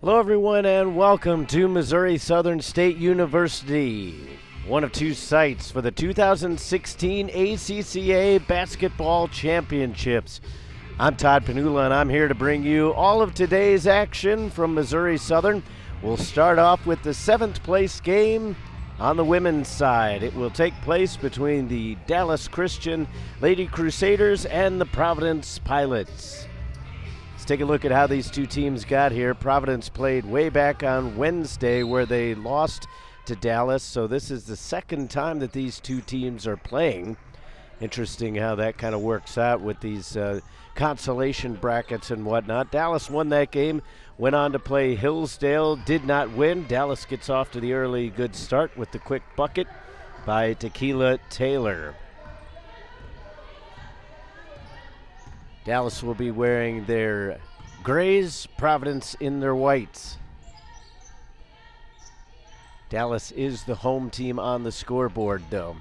Hello, everyone, and welcome to Missouri Southern State University, one of two sites for the 2016 ACCA Basketball Championships. I'm Todd Panula, and I'm here to bring you all of today's action from Missouri Southern. We'll start off with the seventh place game on the women's side. It will take place between the Dallas Christian Lady Crusaders and the Providence Pilots. Let's take a look at how these two teams got here. Providence played way back on Wednesday where they lost to Dallas, so this is the second time that these two teams are playing. Interesting how that kind of works out with these consolation brackets and whatnot. Dallas won that game, went on to play Hillsdale, did not win. Dallas gets off to the early good start with the quick bucket by Tequila Taylor. Dallas will be wearing their grays, Providence in their whites. Dallas is the home team on the scoreboard, though.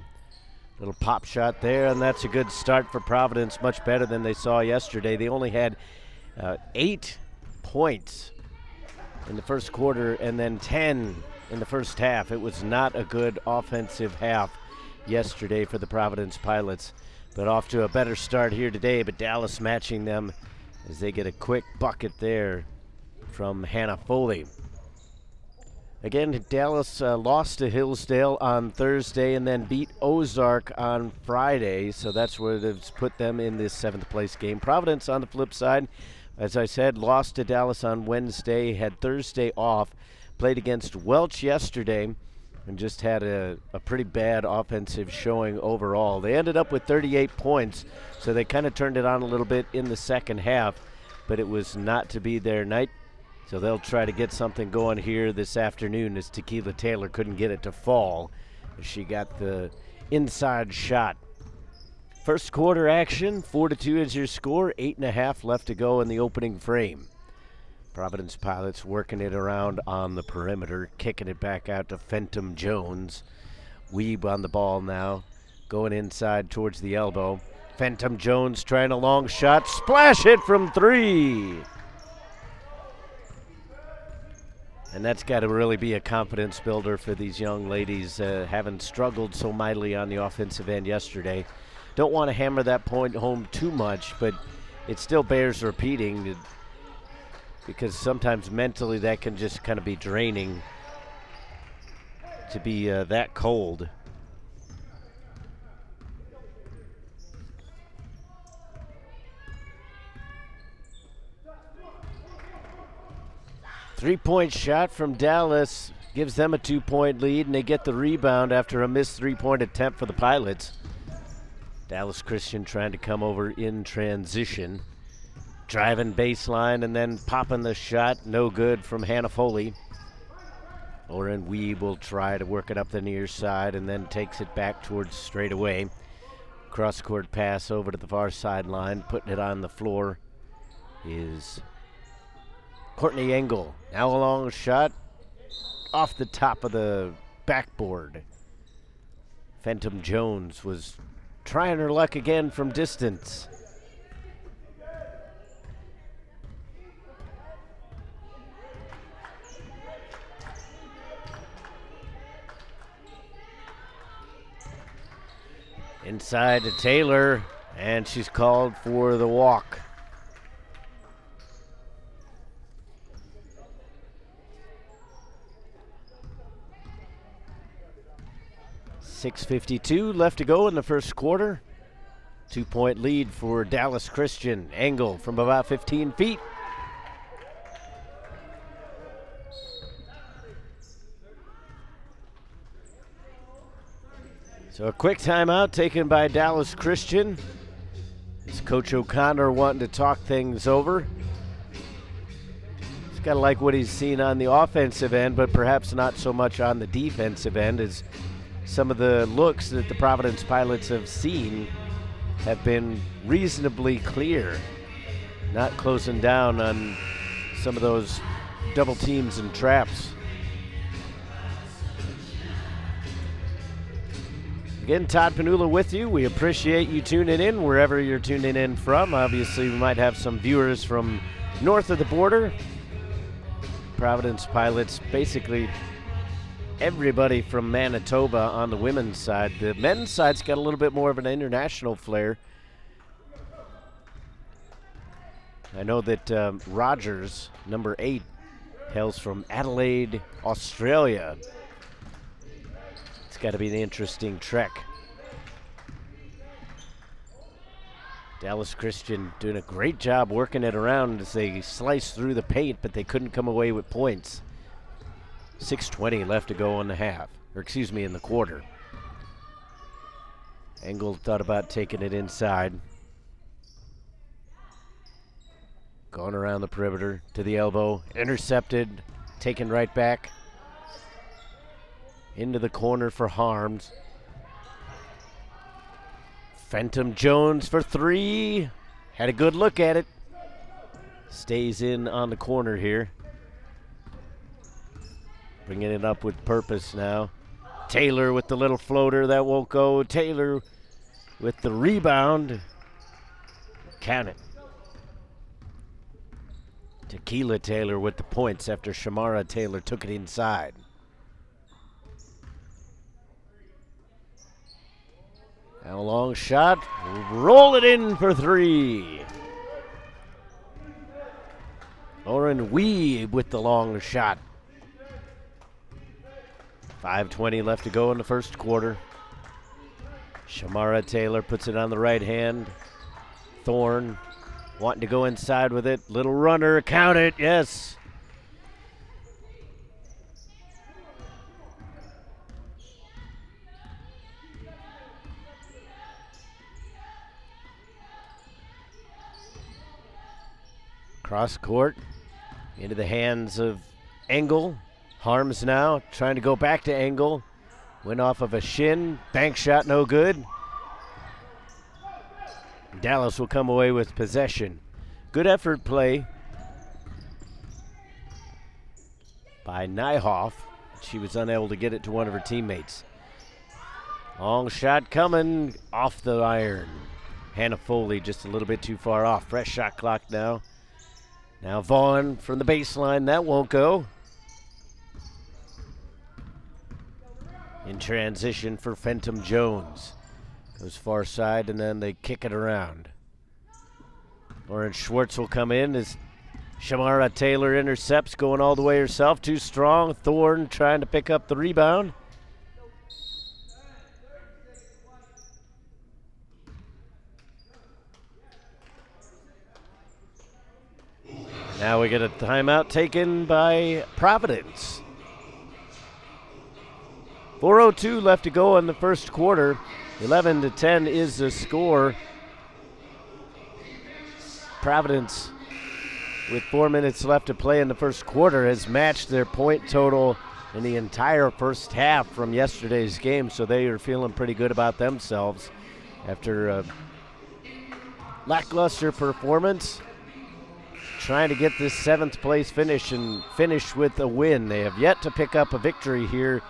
Little pop shot there, and that's a good start for Providence, much better than they saw yesterday. They only had 8 points in the first quarter and then 10 in the first half. It was not a good offensive half yesterday for the Providence Pilots. But off to a better start here today, but Dallas matching them as they get a quick bucket there from Hannah Foley. Again, Dallas lost to Hillsdale on Thursday and then beat Ozark on Friday, so that's what has put them in this seventh place game. Providence on the flip side, as I said, lost to Dallas on Wednesday, had Thursday off, played against Welch yesterday, and just had a pretty bad offensive showing overall. They ended up with 38 points, so they kind of turned it on a little bit in the second half, but it was not to be their night. So they'll try to get something going here this afternoon as Tequila Taylor couldn't get it to fall. She got the inside shot. First quarter action, 4-2 is your score, 8.5 left to go in the opening frame. Providence Pilots working it around on the perimeter, kicking it back out to Fenton Jones. Weeb on the ball now, going inside towards the elbow. Fenton Jones trying a long shot, splash it from 3. And that's got to really be a confidence builder for these young ladies, having struggled so mightily on the offensive end yesterday. Don't want to hammer that point home too much, but it still bears repeating, because sometimes mentally that can just kind of be draining to be that cold. Three-point shot from Dallas gives them a 2-point lead, and they get the rebound after a missed three-point attempt for the Pilots. Dallas Christian trying to come over in transition. Driving baseline and then popping the shot. No good from Hannah Foley. Lauren Weeb will try to work it up the near side and then takes it back towards straightaway. Cross-court pass over to the far sideline. Putting it on the floor is Courtney Engel. Now a long shot off the top of the backboard. Fenton Jones was trying her luck again from distance. Inside to Taylor, and she's called for the walk. .6:52 left to go in the first quarter. 2-point lead for Dallas Christian. Engel from about 15 feet. So a quick timeout taken by Dallas Christian. It's Coach O'Connor wanting to talk things over. He's got to like what he's seen on the offensive end, but perhaps not so much on the defensive end, as some of the looks that the Providence Pilots have seen have been reasonably clear. Not closing down on some of those double teams and traps. Again, Todd Panula with you. We appreciate you tuning in wherever you're tuning in from. Obviously, we might have some viewers from north of the border. Providence Pilots, basically everybody from Manitoba on the women's side. The men's side's got a little bit more of an international flair. I know that Rogers, number 8, hails from Adelaide, Australia. It's got to be an interesting trek. Dallas Christian doing a great job working it around as they slice through the paint, but they couldn't come away with points. 6:20 left to go in the half, or excuse me, in the quarter. Engel thought about taking it inside. Going around the perimeter to the elbow, intercepted, taken right back. Into the corner for Harms. Phantom Jones for 3. Had a good look at it. Stays in on the corner here. Bringing it up with purpose now. Taylor with the little floater. That won't go. Taylor with the rebound. Count it. Tequila Taylor with the points after Shamara Taylor took it inside. Now a long shot. Roll it in for 3. Lauren Weeb with the long shot. 5:20 left to go in the first quarter. Shamara Taylor puts it on the right hand. Thorne wanting to go inside with it. Little runner, count it, yes. Cross court, into the hands of Engel. Harms now, trying to go back to Engel. Went off of a shin, bank shot no good. Dallas will come away with possession. Good effort play by Nyhoff. She was unable to get it to one of her teammates. Long shot coming off the iron. Hannah Foley just a little bit too far off. Fresh shot clock now. Now Vaughn from the baseline. That won't go. In transition for Phantom Jones. Goes far side and then they kick it around. Lauren Schwartz will come in as Shamara Taylor intercepts, going all the way herself. Too strong. Thorne trying to pick up the rebound. Now we get a timeout taken by Providence. 4:02 left to go in the first quarter. 11-10 is the score. Providence, with 4 minutes left to play in the first quarter, has matched their point total in the entire first half from yesterday's game, so they are feeling pretty good about themselves after a lackluster performance. Trying to get this 7th place finish and finish with a win. They have yet to pick up a victory here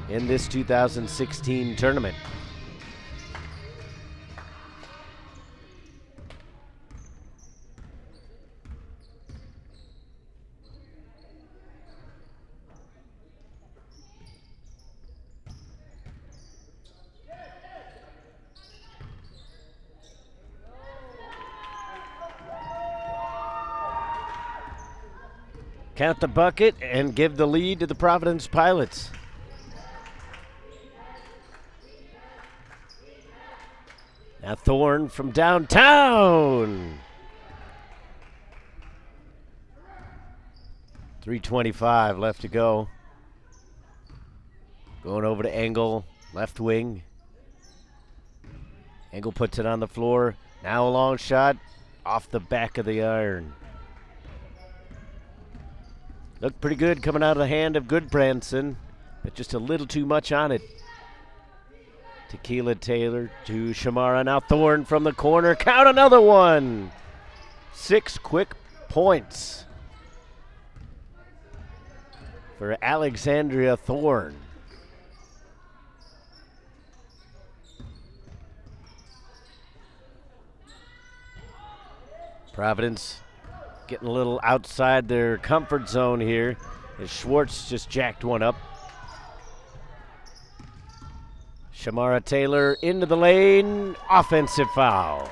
in this 2016 tournament. Count the bucket and give the lead to the Providence Pilots. Now Thorne from downtown. 3:25 left to go. Going over to Engel, left wing. Engel puts it on the floor. Now a long shot off the back of the iron. Looked pretty good coming out of the hand of Goodbranson, but just a little too much on it. Tequila Taylor to Shamara. Now Thorne from the corner. Count another one. 6 quick points for Alexandria Thorne. Providence getting a little outside their comfort zone here. as Schwartz just jacked one up. Shamara Taylor into the lane, offensive foul.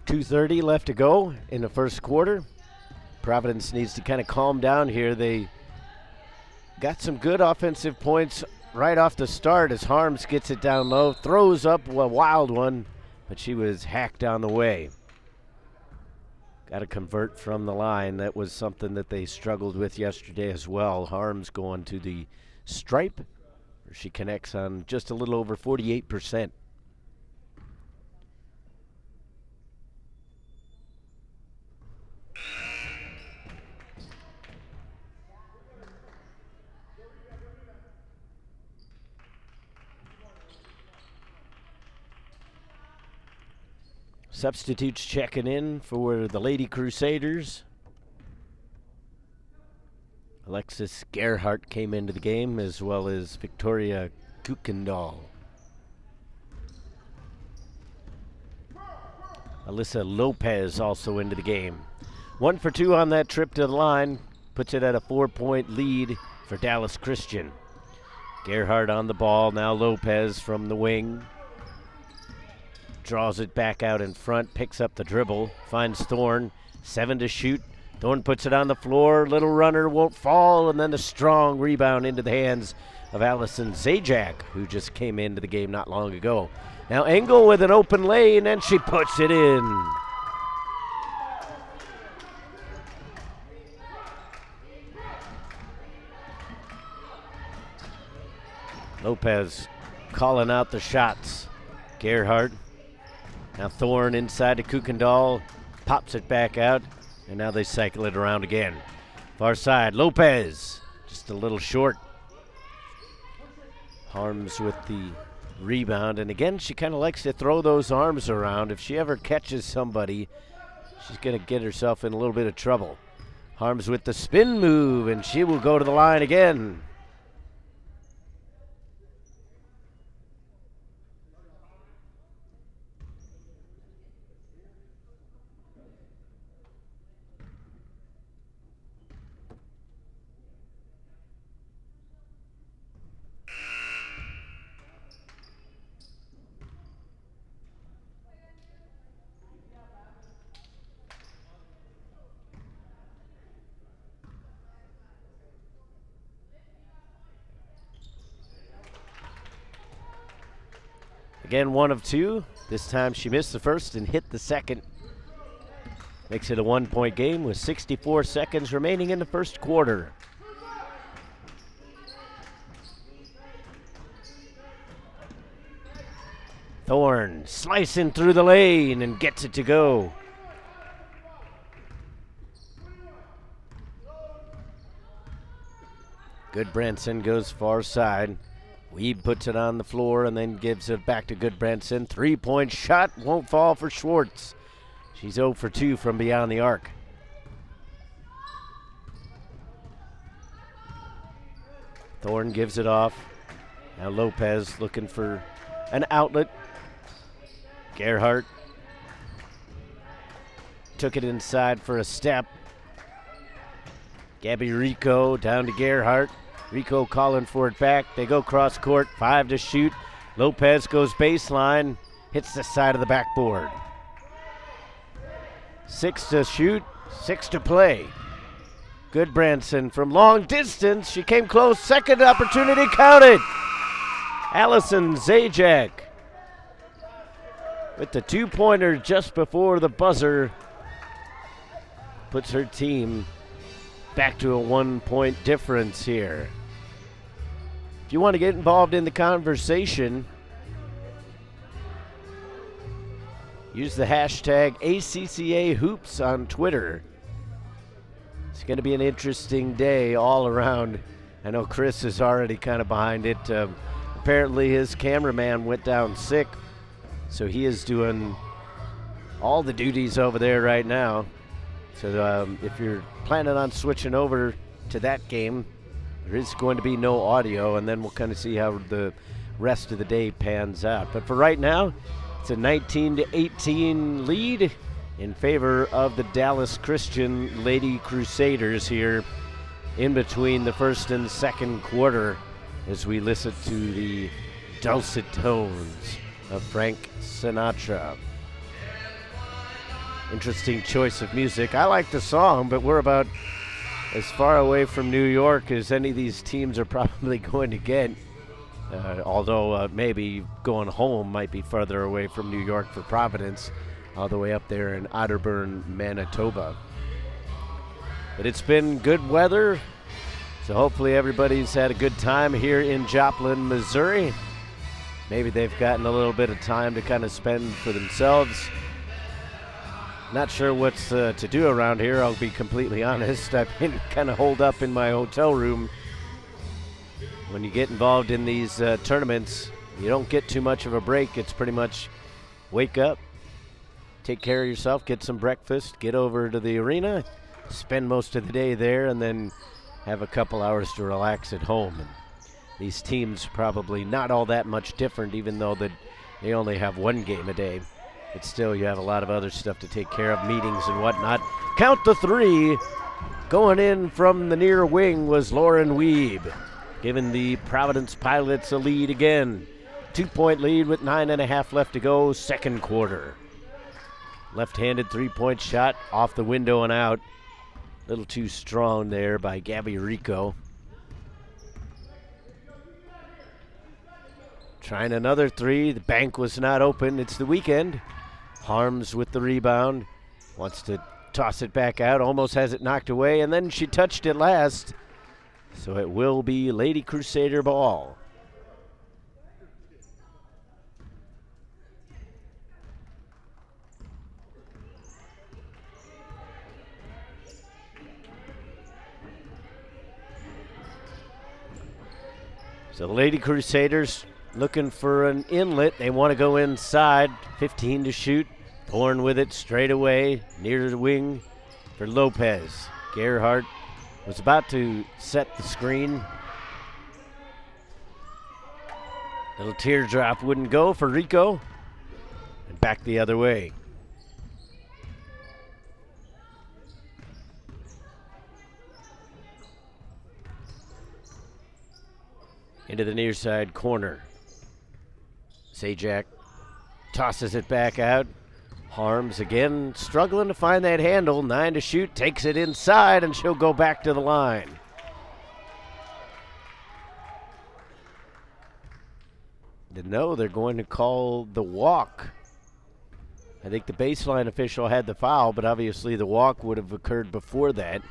.230 left to go in the first quarter. Providence needs to kind of calm down here. They got some good offensive points right off the start as Harms gets it down low, throws up a wild one, but she was hacked on the way. Got to convert from the line. That was something that they struggled with yesterday as well. Harms going to the stripe, where she connects on just a little over 48%. Substitutes checking in for the Lady Crusaders. Alexis Gerhardt came into the game, as well as Victoria Kuykendall. Alyssa Lopez also into the game. 1 for 2 on that trip to the line. Puts it at a 4-point lead for Dallas Christian. Gerhardt on the ball. Now Lopez from the wing. Draws it back out in front. Picks up the dribble. Finds Thorne. 7 to shoot. Thorne puts it on the floor. Little runner won't fall. And then a strong rebound into the hands of Allison Zajac, who just came into the game not long ago. Now Engel with an open lane, and she puts it in. Lopez calling out the shots. Gerhardt. Now Thorne inside to Kuykendall. Pops it back out, and now they cycle it around again. Far side, Lopez. Just a little short. Harms with the rebound, and again, she kind of likes to throw those arms around. If she ever catches somebody, she's going to get herself in a little bit of trouble. Harms with the spin move, and she will go to the line again. Again, 1 of 2. This time she missed the first and hit the second. Makes it a 1-point game with 64 seconds remaining in the first quarter. Thorne slicing through the lane and gets it to go. Goodbranson goes far side. Weeb puts it on the floor and then gives it back to Goodbranson. 3-point shot won't fall for Schwartz. She's 0 for 2 from beyond the arc. Thorne gives it off. Now Lopez looking for an outlet. Gerhardt took it inside for a step. Gabby Rico down to Gerhardt. Rico calling for it back. They go cross court. 5 to shoot. Lopez goes baseline. Hits the side of the backboard. 6 to shoot. 6 to play. Goodbranson from long distance. She came close. Second opportunity counted. Allison Zajac with the 2-pointer just before the buzzer. Puts her team back to a 1-point difference here. If you want to get involved in the conversation, use the hashtag ACCA Hoops on Twitter. It's going to be an interesting day all around. I know Chris is already kind of behind it. Apparently his cameraman went down sick, so he is doing all the duties over there right now. So if you're planning on switching over to that game, there is going to be no audio, and then we'll kind of see how the rest of the day pans out. But for right now, it's a 19-18 lead in favor of the Dallas Christian Lady Crusaders here in between the first and second quarter as we listen to the dulcet tones of Frank Sinatra. Interesting choice of music. I like the song, but we're about as far away from New York as any of these teams are probably going to get. Although maybe going home might be further away from New York for Providence, all the way up there in Otterburn, Manitoba. But it's been good weather, so hopefully everybody's had a good time here in Joplin, Missouri. Maybe they've gotten a little bit of time to kind of spend for themselves. Not sure what's to do around here, I'll be completely honest. I've been kind of holed up in my hotel room. When you get involved in these tournaments, you don't get too much of a break. It's pretty much wake up, take care of yourself, get some breakfast, get over to the arena, spend most of the day there, and then have a couple hours to relax at home. And these teams probably not all that much different, even though that they only have one game a day. But still, you have a lot of other stuff to take care of, meetings and whatnot. Count the three. Going in from the near wing was Lauren Weeb, giving the Providence Pilots a lead again. 2-point lead with 9.5 left to go, second quarter. Left-handed three-point shot off the window and out. A little too strong there by Gabby Rico. Trying another three. The bank was not open. It's the weekend. Harms with the rebound. Wants to toss it back out. Almost has it knocked away, and then she touched it last. So it will be Lady Crusader ball. So the Lady Crusaders looking for an inlet. They want to go inside. 15 to shoot. Thorne with it straight away near the wing for Lopez. Gerhardt was about to set the screen. Little teardrop wouldn't go for Rico. And back the other way. Into the near side corner. Zajac tosses it back out. Harms again, struggling to find that handle. 9 to shoot, takes it inside, and she'll go back to the line. No, they're going to call the walk. I think the baseline official had the foul, but obviously the walk would have occurred before that.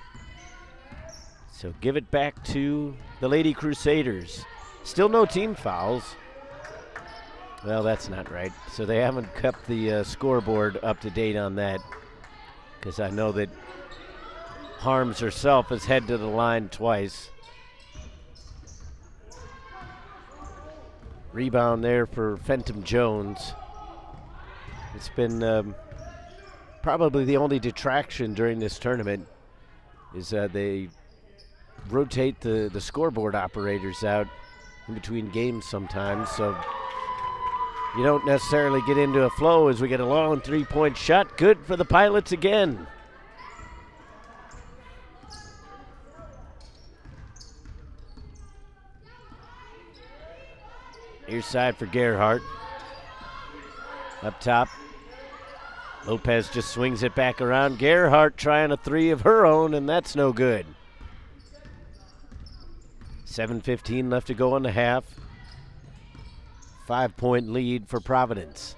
So give it back to the Lady Crusaders. Still no team fouls. Well, that's not right. So they haven't kept the scoreboard up to date on that, because I know that Harms herself has headed to the line twice. Rebound there for Fenton Jones. It's been probably the only detraction during this tournament is they rotate the scoreboard operators out in between games sometimes, so you don't necessarily get into a flow as we get a long three-point shot. Good for the Pilots again. Near side for Gerhardt. Up top. Lopez just swings it back around. Gerhardt trying a three of her own, and that's no good. 7:15 left to go in the half. 5-point lead for Providence.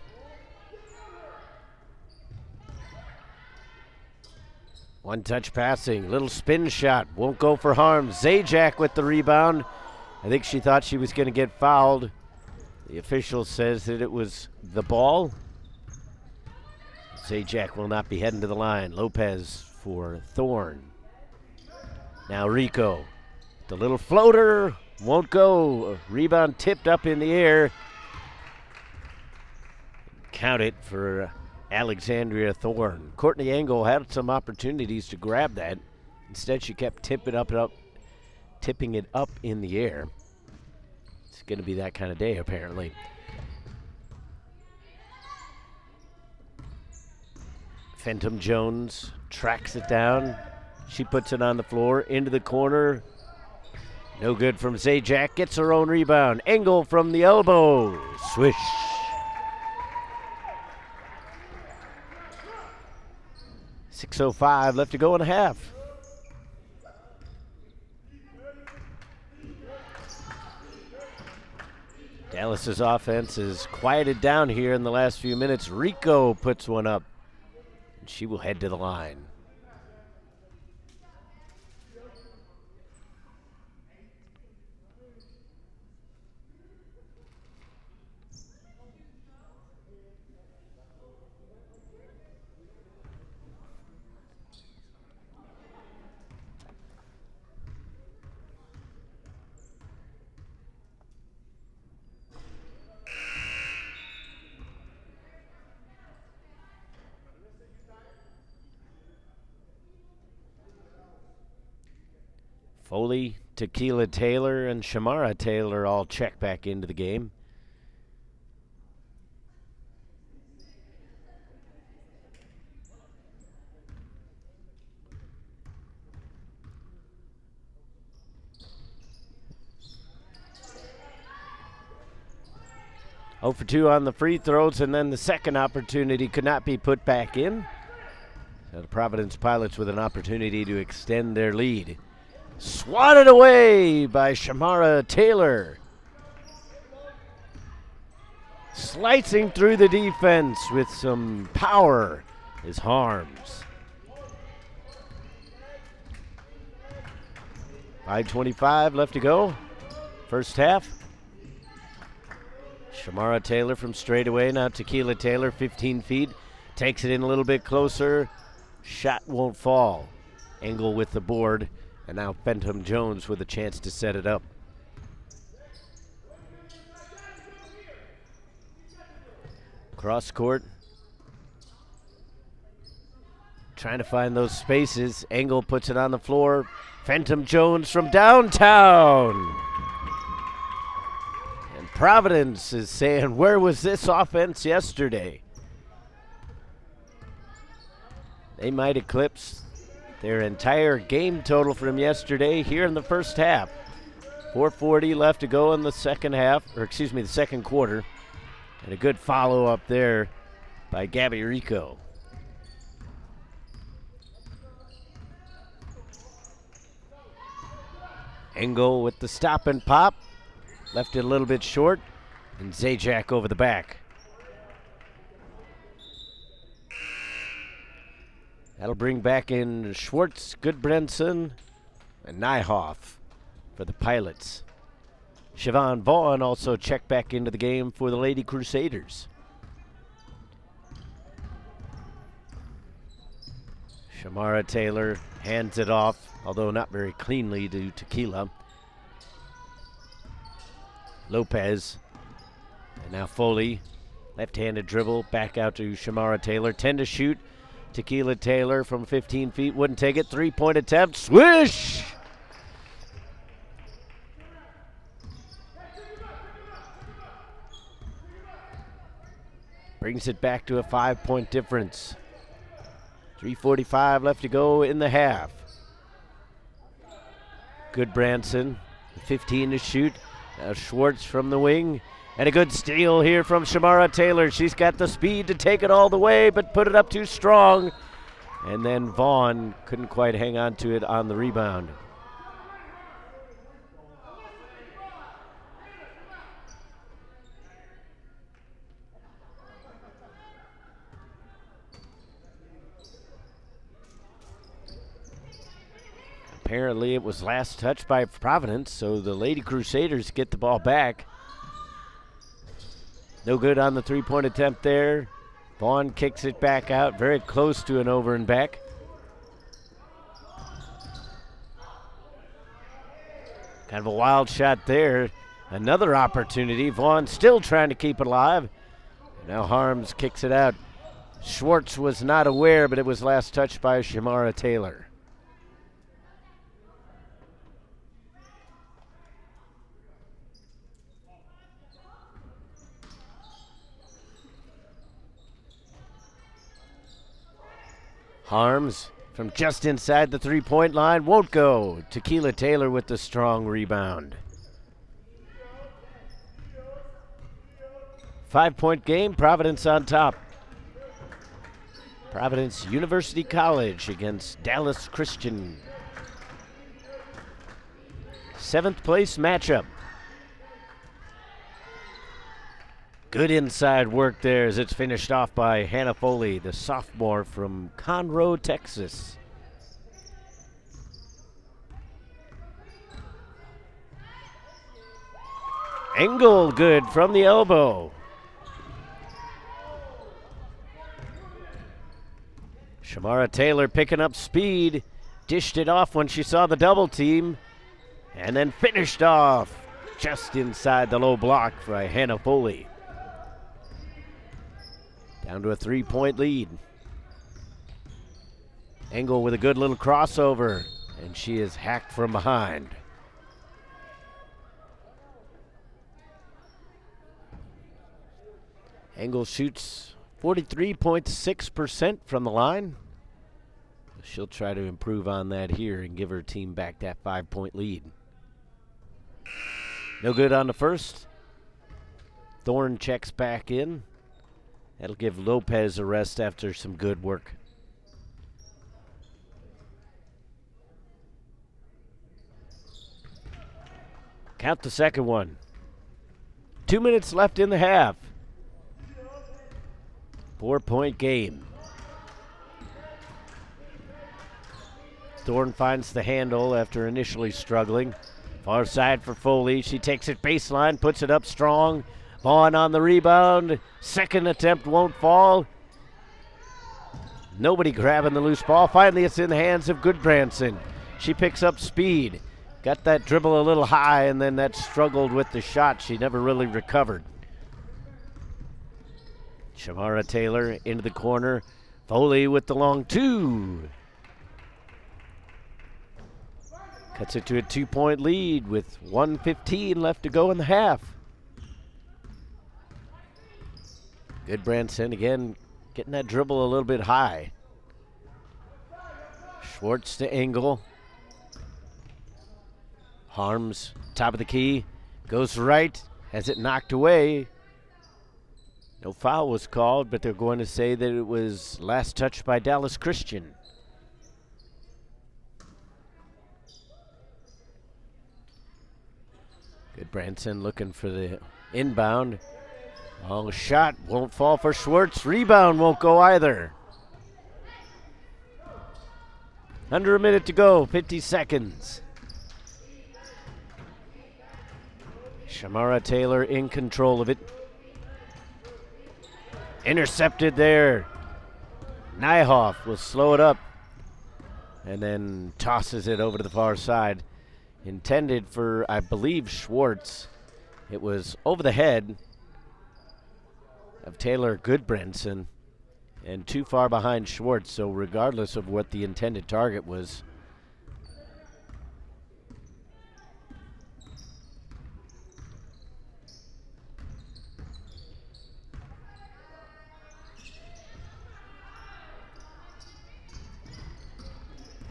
One-touch passing, little spin shot, won't go for Harms. Zajac with the rebound. I think she thought she was going to get fouled. The official says that it was the ball. Zajac will not be heading to the line. Lopez for Thorne. Now Rico, the little floater, won't go. Rebound tipped up in the air. Count it for Alexandria Thorne. Courtney Engel had some opportunities to grab that. Instead, she kept tipping it up in the air. It's going to be that kind of day, apparently. Phantom Jones tracks it down. She puts it on the floor, into the corner. No good from Zajac. Gets her own rebound. Engel from the elbow. Swish. .605 left to go in a half. Dallas's offense is quieted down here in the last few minutes. Rico puts one up. And she will head to the line. Foley, Tequila Taylor, and Shamara Taylor all check back into the game. Oh for 2 on the free throws, and then the second opportunity could not be put back in. So the Providence Pilots with an opportunity to extend their lead. Swatted away by Shamara Taylor. Slicing through the defense with some power is Harms. 5:25 left to go. First half. Shamara Taylor from straightaway. Now Tequila Taylor, 15 feet. Takes it in a little bit closer. Shot won't fall. Engel with the board. And now Phantom Jones with a chance to set it up. Cross court. Trying to find those spaces. Engel puts it on the floor. Phantom Jones from downtown. And Providence is saying, where was this offense yesterday? They might eclipse their entire game total from yesterday here in the first half. 4:40 left to go in the second half, or excuse me, the second quarter. And a good follow-up there by Gabby Rico. Engel with the stop and pop. Left it a little bit short. And Zajac over the back. That'll bring back in Schwartz, Goodbranson, and Nyhoff for the Pilots. Siobhan Vaughn also checked back into the game for the Lady Crusaders. Shamara Taylor hands it off, although not very cleanly, to Tequila. Lopez, and now Foley, left-handed dribble, back out to Shamara Taylor. 10 to shoot. Tequila Taylor from 15 feet wouldn't take it. 3-point attempt. Swish! Brings it back to a 5-point difference. 3:45 left to go in the half. Goodbranson, 15 to shoot. Now Schwartz from the wing. And a good steal here from Shamara Taylor. She's got the speed to take it all the way, but put it up too strong. And then Vaughn couldn't quite hang on to it on the rebound. Apparently it was last touched by Providence, so the Lady Crusaders get the ball back. No good on the 3-point attempt there. Vaughn kicks it back out, very close to an over and back. Kind of a wild shot there. Another opportunity. Vaughn still trying to keep it alive. Now Harms kicks it out. Schwartz was not aware, but it was last touched by Shamara Taylor. Harms from just inside the three-point line won't go. Tequila Taylor with the strong rebound. 5-point game, Providence on top. Providence University College against Dallas Christian. 7th place matchup. Good inside work there as it's finished off by Hannah Foley, the sophomore from Conroe, Texas. Engel good from the elbow. Shamara Taylor picking up speed, dished it off when she saw the double team, and then finished off just inside the low block by Hannah Foley. Down to a 3-point lead. Engel with a good little crossover, and she is hacked from behind. Engel shoots 43.6% from the line. She'll try to improve on that here and give her team back that 5-point lead. No good on the first. Thorne checks back in. That'll give Lopez a rest after some good work. Count the second one. 2 minutes left in the half. 4-point game. Thorne finds the handle after initially struggling. Far side for Foley. She takes it baseline, puts it up strong. Vaughn on the rebound. Second attempt won't fall. Nobody grabbing the loose ball. Finally, it's in the hands of Goodbranson. She picks up speed. Got that dribble a little high, and then that struggled with the shot. She never really recovered. Shamara Taylor into the corner. Foley with the long two. Cuts it to a 2-point lead with 1:15 left to go in the half. Goodbranson again getting that dribble a little bit high. Schwartz to Engel. Harms, top of the key, goes right, has it knocked away. No foul was called, but they're going to say that it was last touched by Dallas Christian. Goodbranson looking for the inbound. Long shot won't fall for Schwartz. Rebound won't go either. Under a minute to go, 50 seconds. Shamara Taylor in control of it. Intercepted there. Nyhoff will slow it up and then tosses it over to the far side. Intended for, I believe, Schwartz. It was over the head of Taylor Goodbranson and too far behind Schwartz, so regardless of what the intended target was.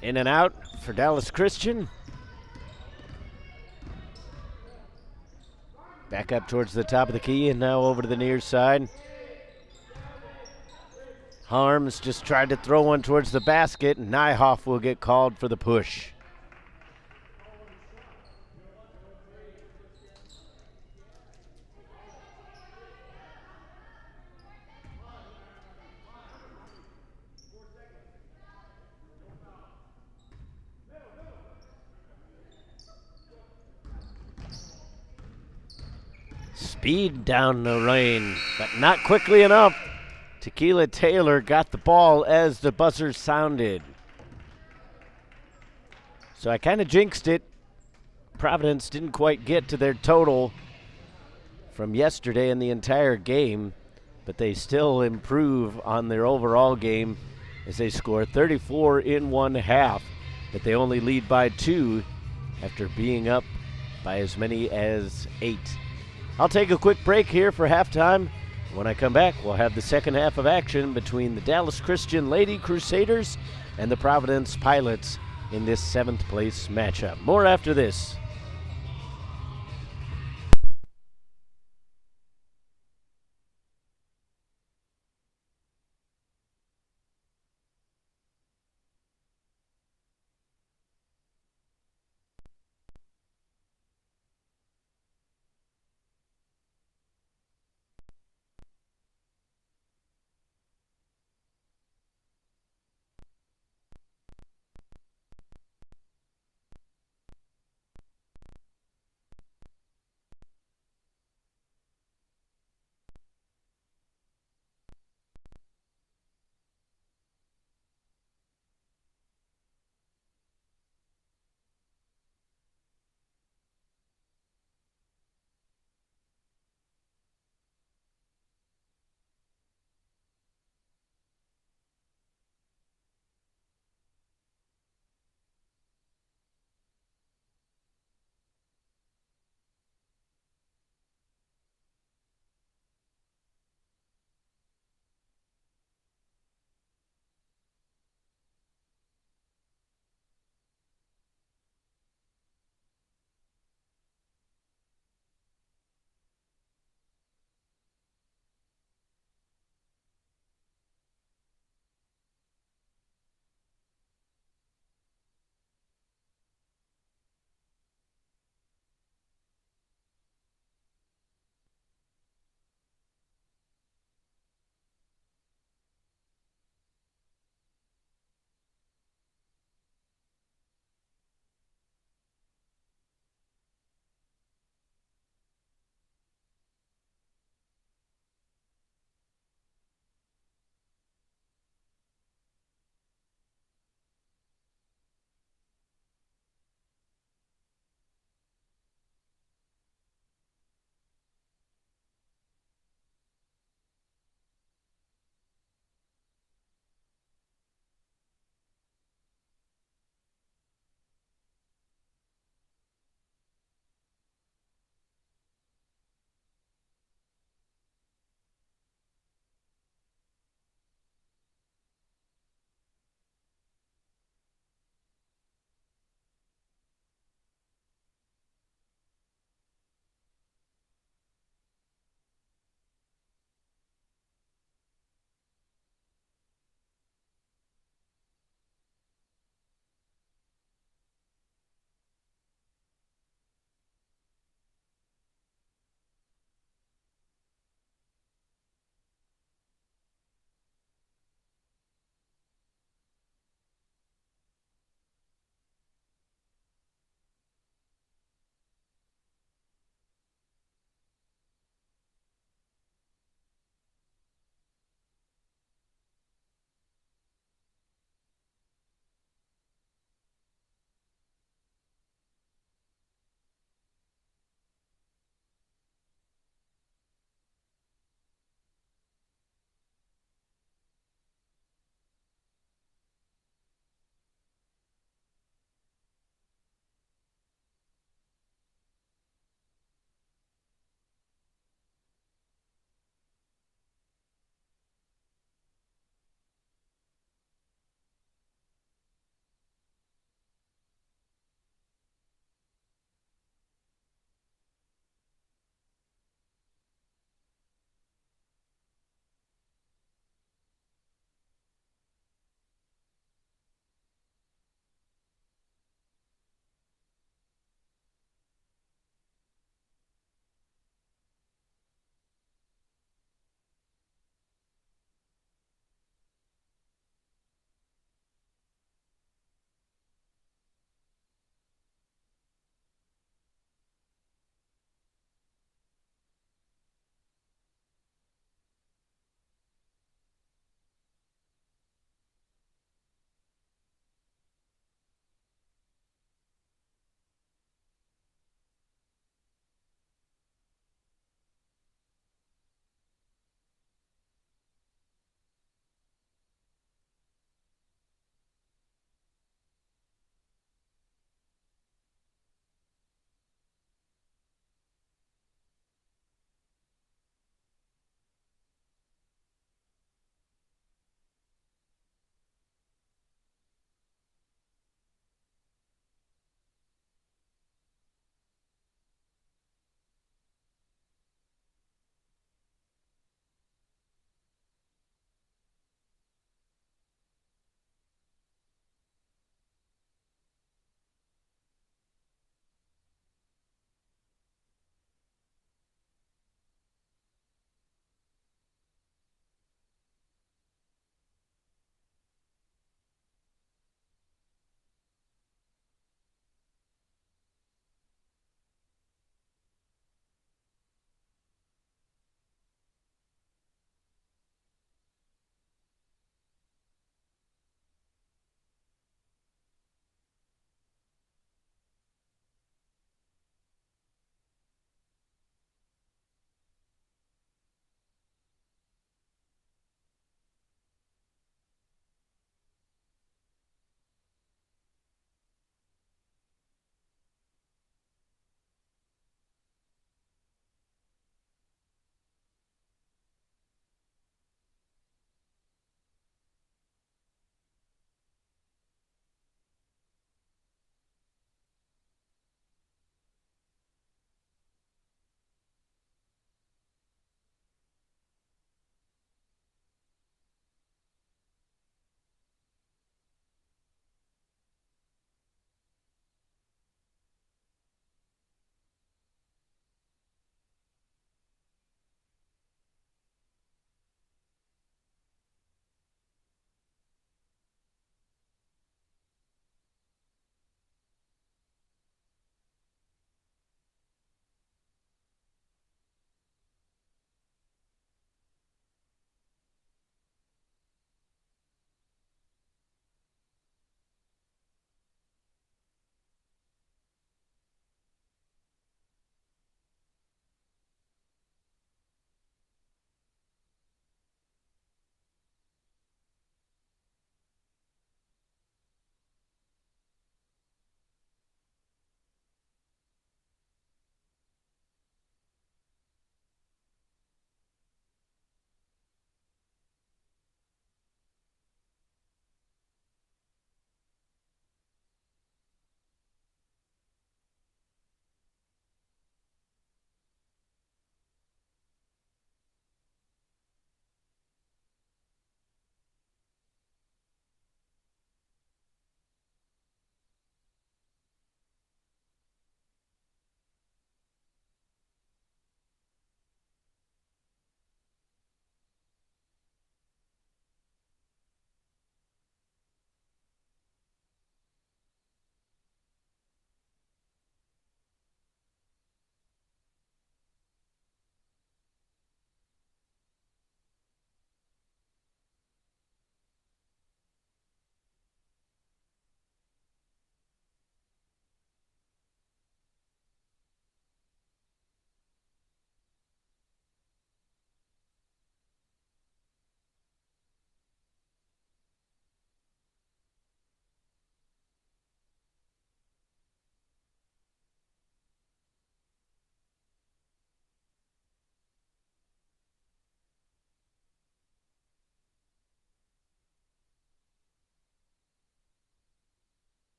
In and out for Dallas Christian. Back up towards the top of the key and now over to the near side. Harms just tried to throw one towards the basket, and Nyhoff will get called for the push. Speed down the lane, but not quickly enough. Tequila Taylor got the ball as the buzzer sounded. So I kind of jinxed it. Providence didn't quite get to their total from yesterday in the entire game, but they still improve on their overall game as they score 34 in one half, but they only lead by 2 after being up by as many as 8. I'll take a quick break here for halftime, When I come back, we'll have the second half of action between the Dallas Christian Lady Crusaders and the Providence Pilots in this 7th place matchup. More after this.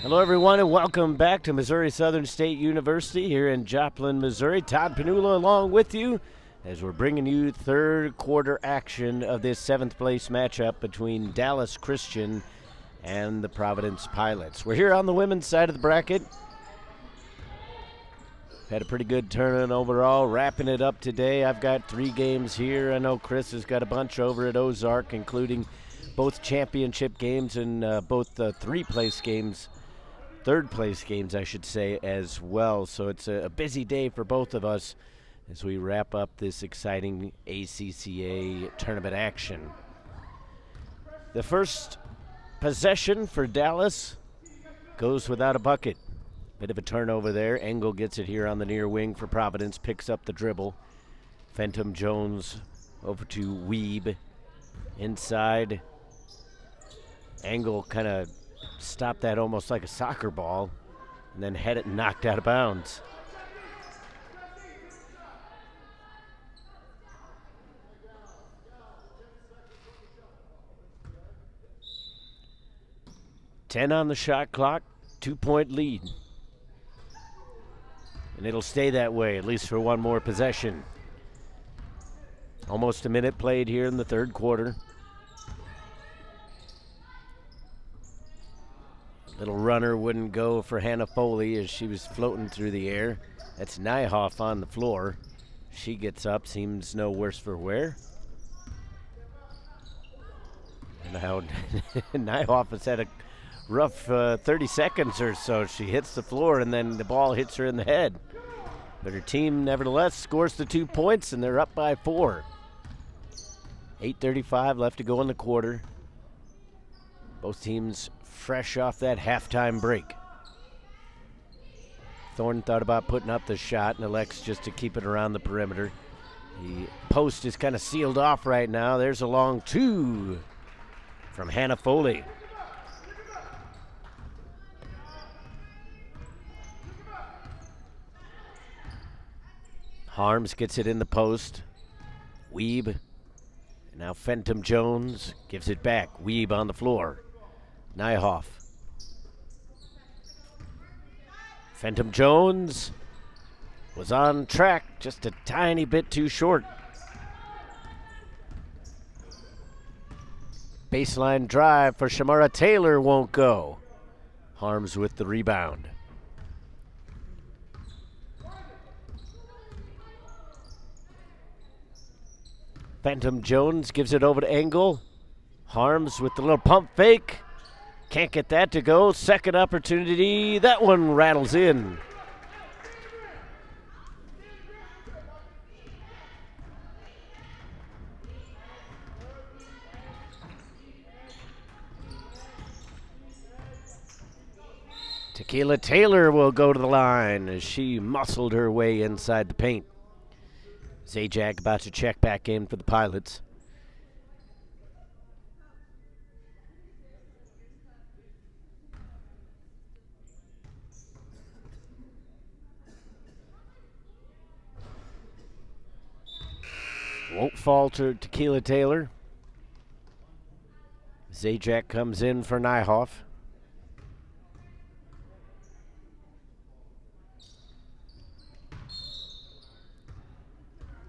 Hello, everyone, and welcome back to Missouri Southern State University here in Joplin, Missouri. Todd Panula along with you as we're bringing you third quarter action of this seventh place matchup between Dallas Christian and the Providence Pilots. We're here on the women's side of the bracket. Had a pretty good tournament overall, wrapping it up today. I've got 3 games here. I know Chris has got a bunch over at Ozark, including both championship games and both third-place games, I should say, as well. So it's a busy day for both of us as we wrap up this exciting ACCA tournament action. The first possession for Dallas goes without a bucket. Bit of a turnover there. Engel gets it here on the near wing for Providence, picks up the dribble. Fenton Jones over to Weeb. Inside. Engel kind of stopped that almost like a soccer ball and then had it knocked out of bounds. Ten on the shot clock, 2-point lead. And it'll stay that way, at least for one more possession. Almost a minute played here in the third quarter. Little runner wouldn't go for Hannah Foley as she was floating through the air. That's Nyhoff on the floor. She gets up, seems no worse for wear. Now Nyhoff has had a rough 30 seconds or so. She hits the floor and then the ball hits her in the head. But her team nevertheless scores the 2 points and they're up by 4. 8:35 left to go in the quarter. Both teams fresh off that halftime break. Thornton thought about putting up the shot and elects just to keep it around the perimeter. The post is kind of sealed off right now. There's a long 2 from Hannah Foley. Harms gets it in the post. Weeb. And now Fenton Jones gives it back. Weeb on the floor. Nyhoff. Fenton Jones was on track, just a tiny bit too short. Baseline drive for Shamara Taylor won't go. Harms with the rebound. Fenton Jones gives it over to Engel. Harms with the little pump fake. Can't get that to go. Second opportunity. That one rattles in. Tequila Taylor will go to the line as she muscled her way inside the paint. Zajac about to check back in for the Pilots. Won't fall to Tequila Taylor. Zajac comes in for Nyhoff.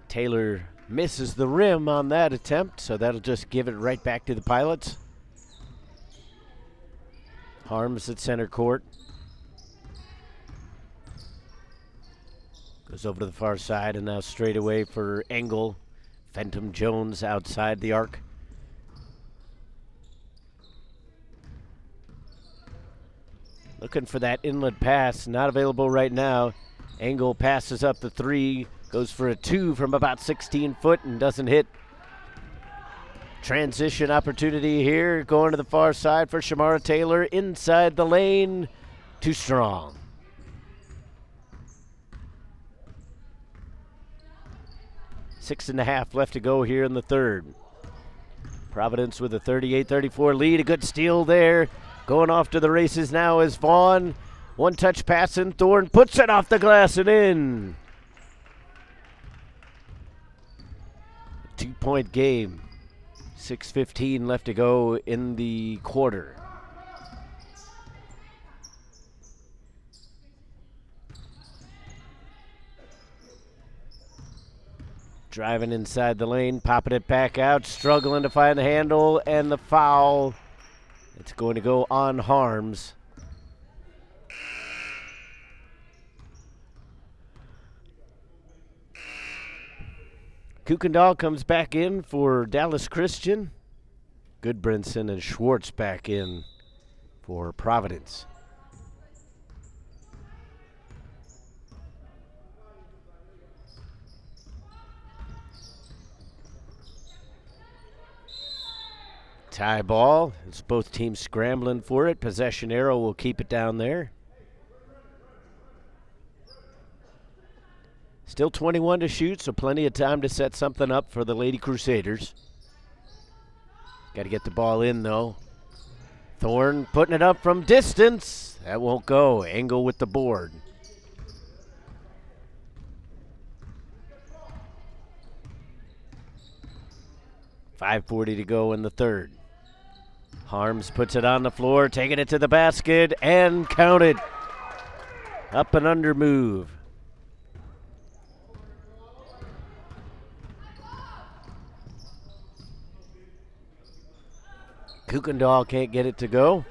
Taylor misses the rim on that attempt, so that'll just give it right back to the Pilots. Harms at center court. Goes over to the far side and now straight away for Engel. Fenton Jones outside the arc. Looking for that inlet pass, not available right now. Engel passes up the 3, goes for a 2 from about 16 foot and doesn't hit. Transition opportunity here, going to the far side for Shamara Taylor. Inside the lane, too strong. Six and a half left to go here in the third. Providence with a 38-34 lead. A good steal there. Going off to the races now is Vaughn. One touch pass and Thorne puts it off the glass and in. 2-point game. 6:15 left to go in the quarter. driving inside the lane, popping it back out, struggling to find the handle, and the foul. It's going to go on Harms. Kuykendall comes back in for Dallas Christian. Goodbranson and Schwartz back in for Providence. Tie ball. It's both teams scrambling for it. Possession arrow will keep it down there. Still 21 to shoot, so plenty of time to set something up for the Lady Crusaders. Got to get the ball in, though. Thorne putting it up from distance. That won't go. Engel with the board. .5:40 to go in the third. Harms puts it on the floor, taking it to the basket, and counted. Up and under move. Kuykendall can't get it to go.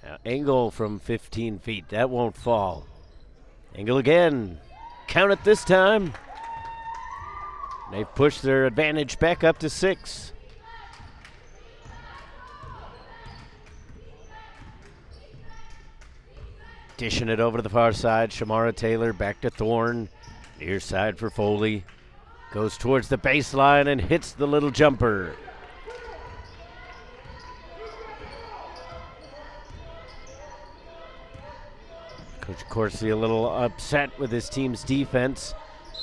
Now Engel from 15 feet. That won't fall. Engel again. Count it this time. They've pushed their advantage back up to 6. Dishing it over to the far side. Shamara Taylor back to Thorne. Near side for Foley. Goes towards the baseline and hits the little jumper. Coach Corsi a little upset with his team's defense.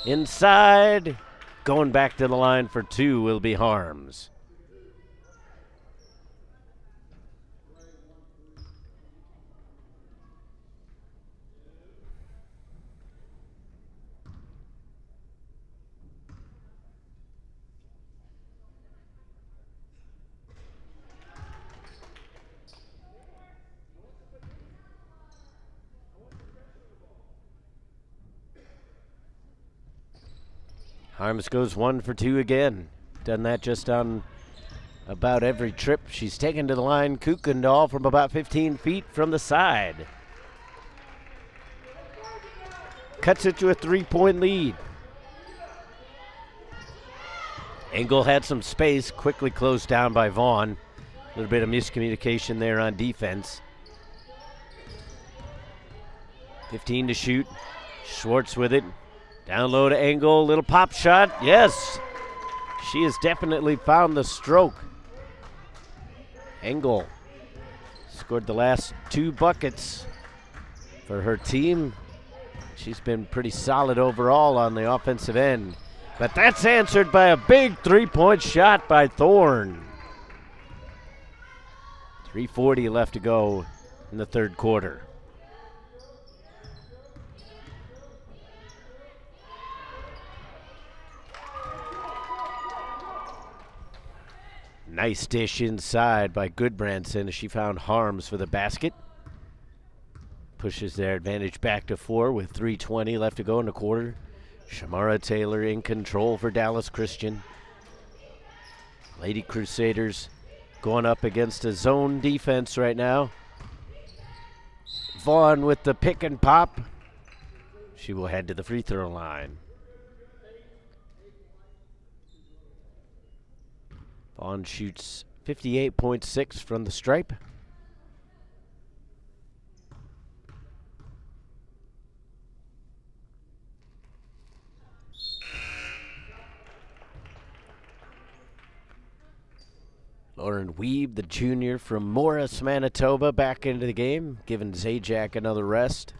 Inside. Going back to the line for 2 will be Harms. Harms goes 1 for 2 again. Done that just on about every trip she's taken to the line. Kuykendall from about 15 feet from the side. Cuts it to a 3-point lead. Engel had some space, quickly closed down by Vaughn. A little bit of miscommunication there on defense. 15 to shoot. Schwartz with it. Down low to Engel, little pop shot. Yes, she has definitely found the stroke. Engel scored the last 2 buckets for her team. She's been pretty solid overall on the offensive end. But that's answered by a big 3-point shot by Thorne. 3:40 left to go in the third quarter. Nice dish inside by Goodbranson as she found Harms for the basket. Pushes their advantage back to 4 with 3:20 left to go in the quarter. Shamara Taylor in control for Dallas Christian. Lady Crusaders going up against a zone defense right now. Vaughn with the pick and pop. She will head to the free throw line. Vaughn shoots 58.6 from the stripe. Lauren Weeb, the junior from Morris, Manitoba, back into the game, giving Zajac another rest.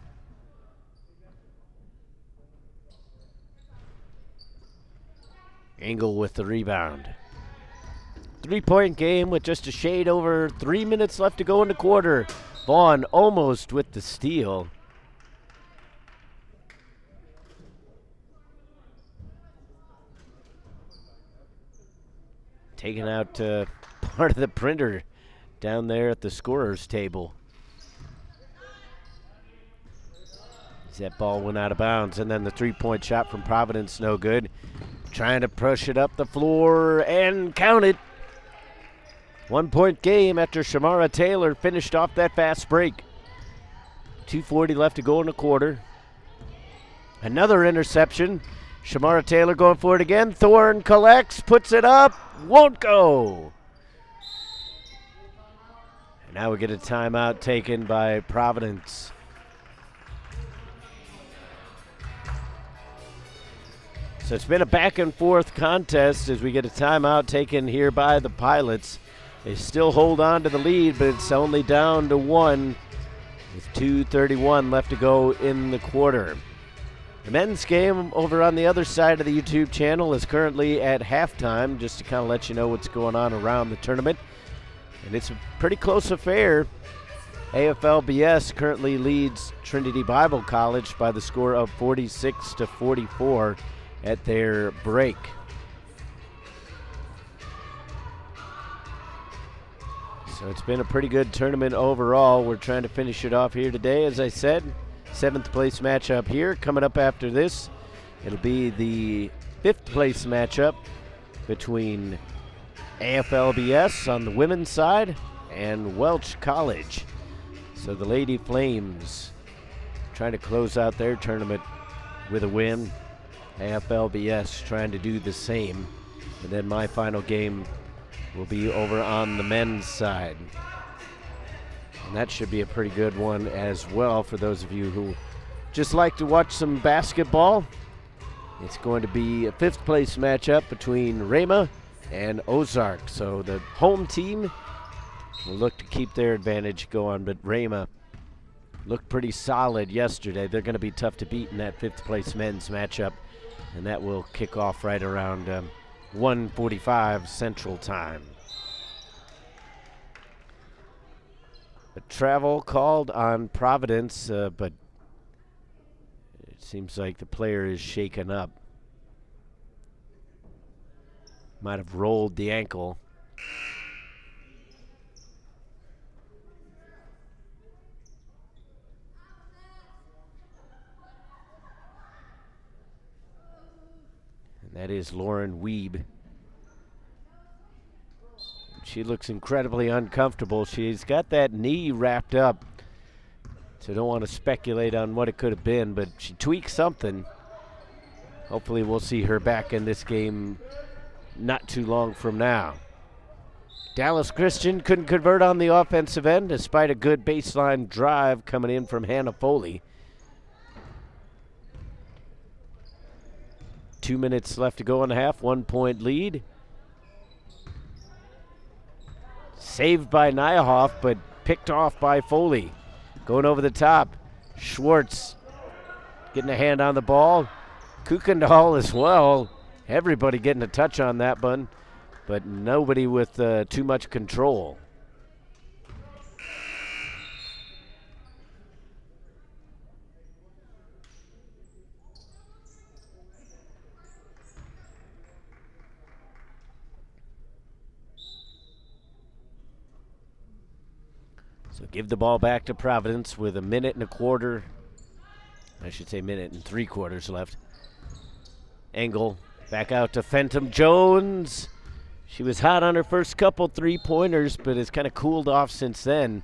Engel with the rebound. 3-point game with just a shade over 3 minutes left to go in the quarter. Vaughn almost with the steal. Taking out part of the printer down there at the scorer's table. As that ball went out of bounds, and then the three-point shot from Providence, no good. Trying to push it up the floor and count it. 1 point game after Shamara Taylor finished off that fast break. 2:40 left to go in the quarter. Another interception. Shamara Taylor going for it again. Thorne collects, puts it up, won't go. And now we get a timeout taken by Providence. So it's been a back and forth contest as we get a timeout taken here by the Pilots. They still hold on to the lead, but it's only down to 1 with 2:31 left to go in the quarter. The men's game over on the other side of the YouTube channel is currently at halftime, just to kind of let you know what's going on around the tournament. And it's a pretty close affair. AFLBS currently leads Trinity Bible College by the score of 46-44 at their break. So it's been a pretty good tournament overall. We're trying to finish it off here today, as I said. 7th place matchup here. Coming up after this, it'll be the 5th place matchup between AFLBS on the women's side and Welch College. So the Lady Flames trying to close out their tournament with a win. AFLBS trying to do the same. And then my final game will be over on the men's side. And that should be a pretty good one as well for those of you who just like to watch some basketball. It's going to be a 5th place matchup between Rhema and Ozark. So the home team will look to keep their advantage going, but Rhema looked pretty solid yesterday. They're going to be tough to beat in that 5th place men's matchup, and that will kick off right around 1:45 Central Time. A travel called on Providence, but it seems like the player is shaken up. Might have rolled the ankle. And that is Lauren Wiebe. She looks incredibly uncomfortable. She's got that knee wrapped up, so don't want to speculate on what it could have been, but she tweaked something. Hopefully we'll see her back in this game not too long from now. Dallas Christian couldn't convert on the offensive end despite a good baseline drive coming in from Hannah Foley. 2 minutes left to go in the half, 1 point lead. Saved by Nyhoff, but picked off by Foley. Going over the top, Schwartz getting a hand on the ball. Kuykendall as well. Everybody getting a touch on that one, but nobody with too much control. So give the ball back to Providence with 1 minute and a quarter. I should say 1 minute and 3/4 left. Engel back out to Fenton Jones. She was hot on her first couple three-pointers, but has kind of cooled off since then.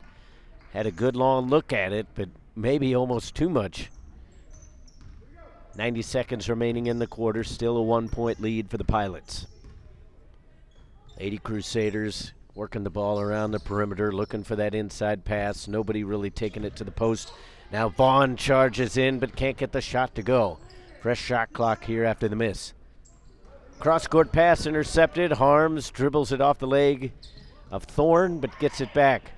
Had a good long look at it, but maybe almost too much. 90 seconds remaining in the quarter. Still a 1 point lead for the Pilots. Lady Crusaders working the ball around the perimeter, looking for that inside pass. Nobody really taking it to the post. Now Vaughn charges in, but can't get the shot to go. Fresh shot clock here after the miss. Cross-court pass intercepted. Harms dribbles it off the leg of Thorne, but gets it back.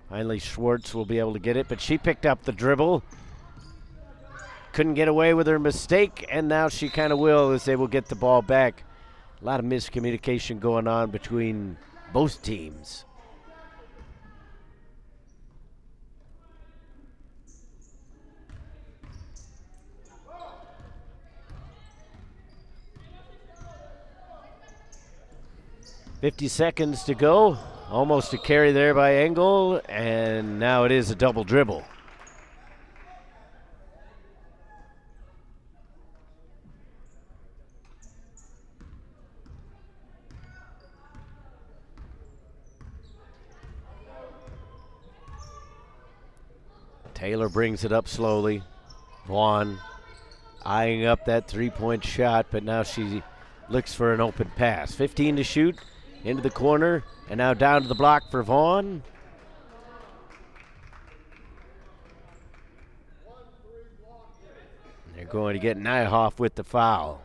Finally, Schwartz will be able to get it, but she picked up the dribble. Couldn't get away with her mistake, and now she kind of will as they will get the ball back. A lot of miscommunication going on between both teams. .50 seconds to go. Almost a carry there by Engel, and now it is a double dribble. Taylor brings it up slowly. Vaughn eyeing up that three-point shot, but now she looks for an open pass. 15 to shoot, into the corner, and now down to the block for Vaughn. They're going to get Nyhoff with the foul.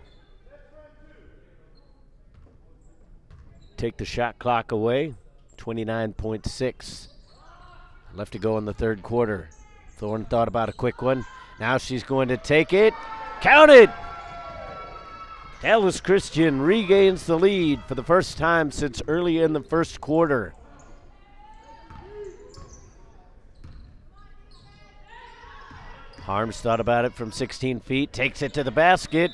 Take the shot clock away. 29.6 left to go in the third quarter. Thorne thought about a quick one. Now she's going to take it. Count it! Dallas Christian regains the lead for the first time since early in the first quarter. Harms thought about it from 16 feet, takes it to the basket.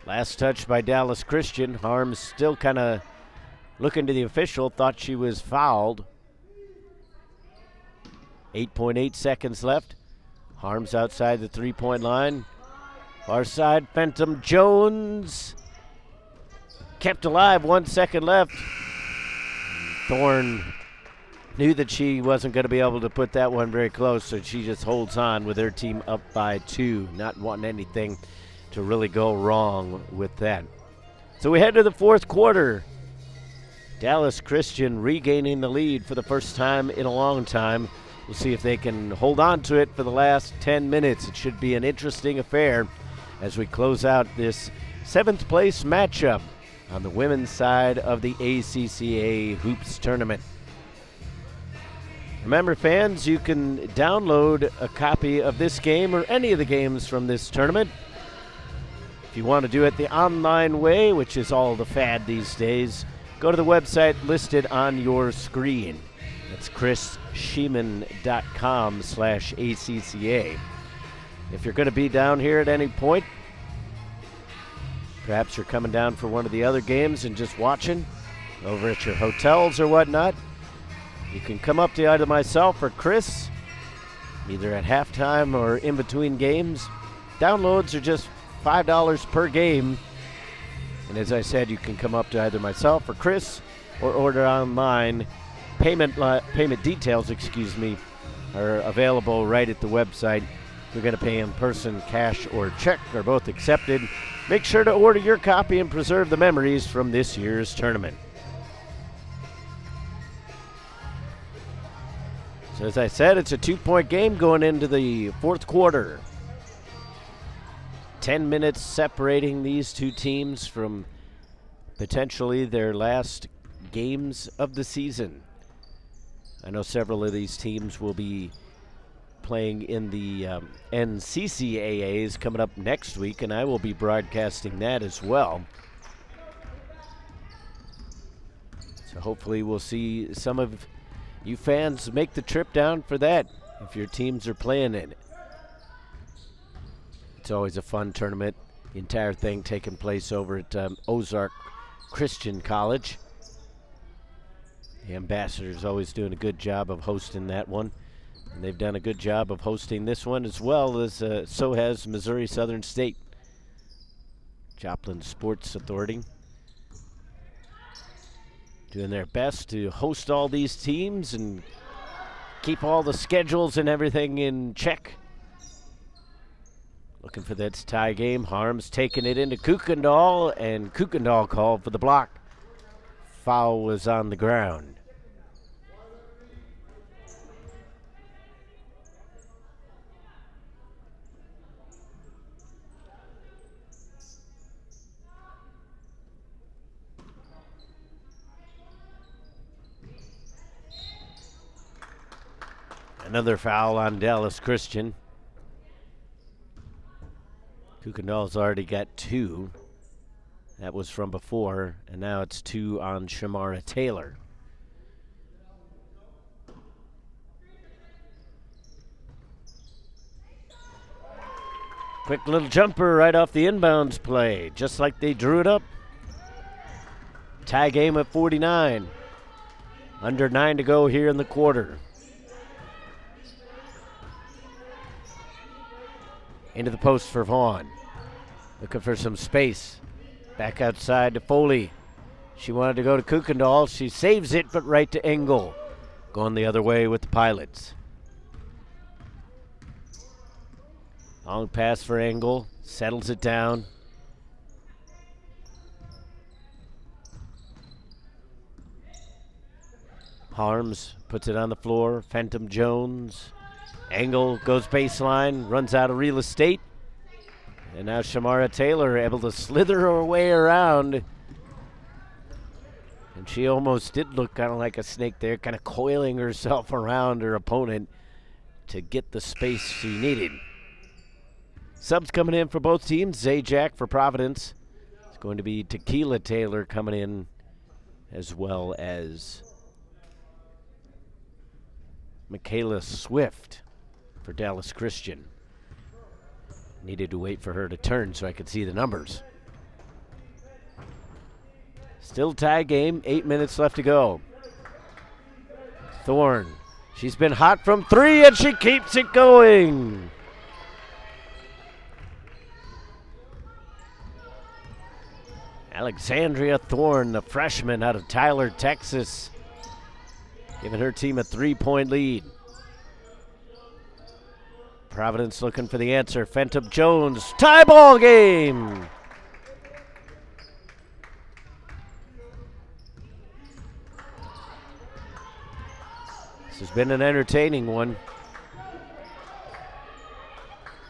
Last touch by Dallas Christian. Harms still kind of looking to the official, thought she was fouled. 8.8 seconds left. Harms outside the three-point line. Far side, Phantom Jones. Kept alive, 1 second left. Thorne knew that she wasn't going to be able to put that one very close, so she just holds on with her team up by 2, not wanting anything to really go wrong with that. So we head to the fourth quarter. Dallas Christian regaining the lead for the first time in a long time. We'll see if they can hold on to it for the last 10 minutes. It should be an interesting affair as we close out this 7th place matchup on the women's side of the ACCA Hoops Tournament. Remember, fans, you can download a copy of this game or any of the games from this tournament. If you want to do it the online way, which is all the fad these days, go to the website listed on your screen. That's chrisscheeman.com/ACCA. If you're going to be down here at any point, perhaps you're coming down for one of the other games and just watching over at your hotels or whatnot, you can come up to either myself or Chris, either at halftime or in between games. Downloads are just $5 per game. And as I said, you can come up to either myself or Chris or order online. Payment details, are available right at the website. If you're going to pay in person, cash, or check are both accepted. Make sure to order your copy and preserve the memories from this year's tournament. So as I said, it's a 2-point game going into the fourth quarter. 10 minutes separating these two teams from potentially their last games of the season. I know several of these teams will be playing in the NCCAAs coming up next week, and I will be broadcasting that as well. So hopefully we'll see some of you fans make the trip down for that if your teams are playing in it. It's always a fun tournament. The entire thing taking place over at Ozark Christian College. The Ambassadors always doing a good job of hosting that one. And they've done a good job of hosting this one as well as so has Missouri Southern State. Joplin Sports Authority doing their best to host all these teams and keep all the schedules and everything in check. Looking for that tie game. Harms taking it into Kukendall, and Kukendall called for the block. Foul was on the ground. Another foul on Dallas Christian. Kukendall's already got 2. That was from before, and now it's 2 on Shamara Taylor. Quick little jumper right off the inbounds play, just like they drew it up. Tie game at 49. Under 9 to go here in the quarter. Into the post for Vaughn. Looking for some space. Back outside to Foley. She wanted to go to Kuykendall. She saves it, but right to Engel. Going the other way with the Pilots. Long pass for Engel. Settles it down. Harms puts it on the floor. Phantom Jones. Engel goes baseline, runs out of real estate. And now Shamara Taylor able to slither her way around. And she almost did look kind of like a snake there, kind of coiling herself around her opponent to get the space she needed. Subs coming in for both teams. Zajac for Providence. It's going to be Tequila Taylor coming in, as well as Michaela Swift for Dallas Christian. Needed to wait for her to turn so I could see the numbers. Still tie game, 8 minutes left to go. Thorne, she's been hot from 3 and she keeps it going. Alexandria Thorne, the freshman out of Tyler, Texas, giving her team a 3-point lead. Providence looking for the answer. Phantom Jones, tie ball game. This has been an entertaining one.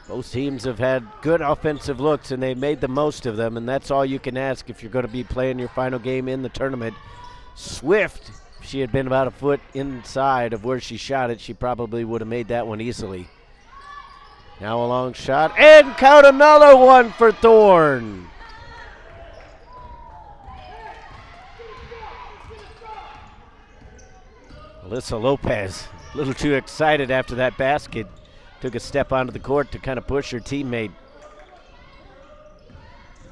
Both teams have had good offensive looks, and they've made the most of them, and that's all you can ask if you're going to be playing your final game in the tournament. Swift, if she had been about a foot inside of where she shot it, she probably would have made that one easily. Now a long shot, and count another one for Thorne. Alyssa Lopez, a little too excited after that basket. Took a step onto the court to kind of push her teammate.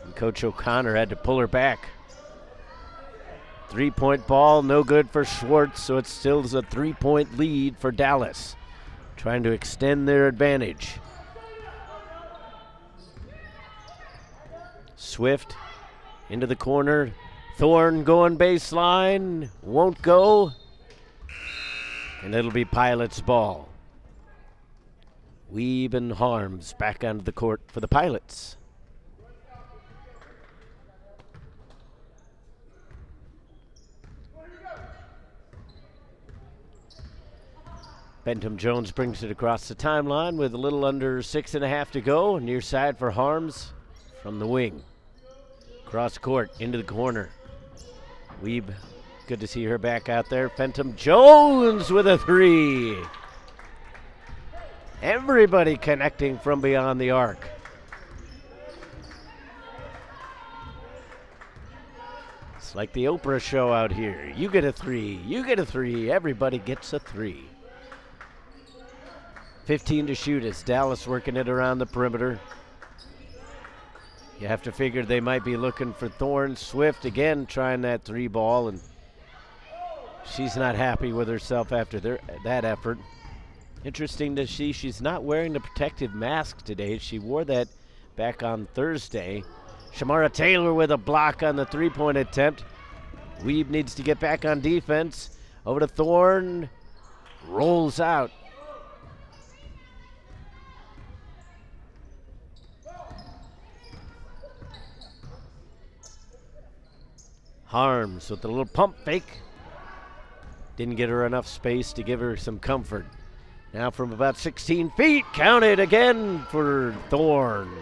And Coach O'Connor had to pull her back. 3-point ball, no good for Schwartz, so it still is a 3-point lead for Dallas, trying to extend their advantage. Swift into the corner. Thorne going baseline, won't go. And it'll be Pilots' ball. Weeb and Harms back onto the court for the Pilots. Bentham Jones brings it across the timeline with a little under 6.5 to go. Near side for Harms from the wing. Cross court into the corner. Weeb, good to see her back out there. Bentham Jones with a 3. Everybody connecting from beyond the arc. It's like the Oprah show out here. You get a 3, you get a 3, everybody gets a 3. 15 to shoot as Dallas working it around the perimeter. You have to figure they might be looking for Thorne. Swift again trying that 3 ball, and she's not happy with herself after that effort. Interesting to see she's not wearing the protective mask today. She wore that back on Thursday. Shamara Taylor with a block on the 3-point attempt. Weeb needs to get back on defense. Over to Thorne. Rolls out. Harms with a little pump fake. Didn't get her enough space to give her some comfort. Now from about 16 feet, counted again for Thorne.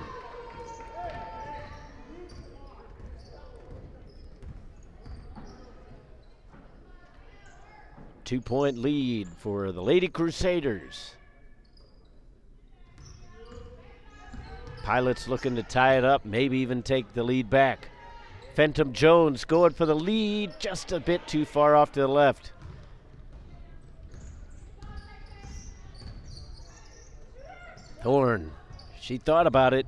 Two-point lead for the Lady Crusaders. Pilots looking to tie it up, maybe even take the lead back. Phantom Jones going for the lead, just a bit too far off to the left. Thorne, she thought about it.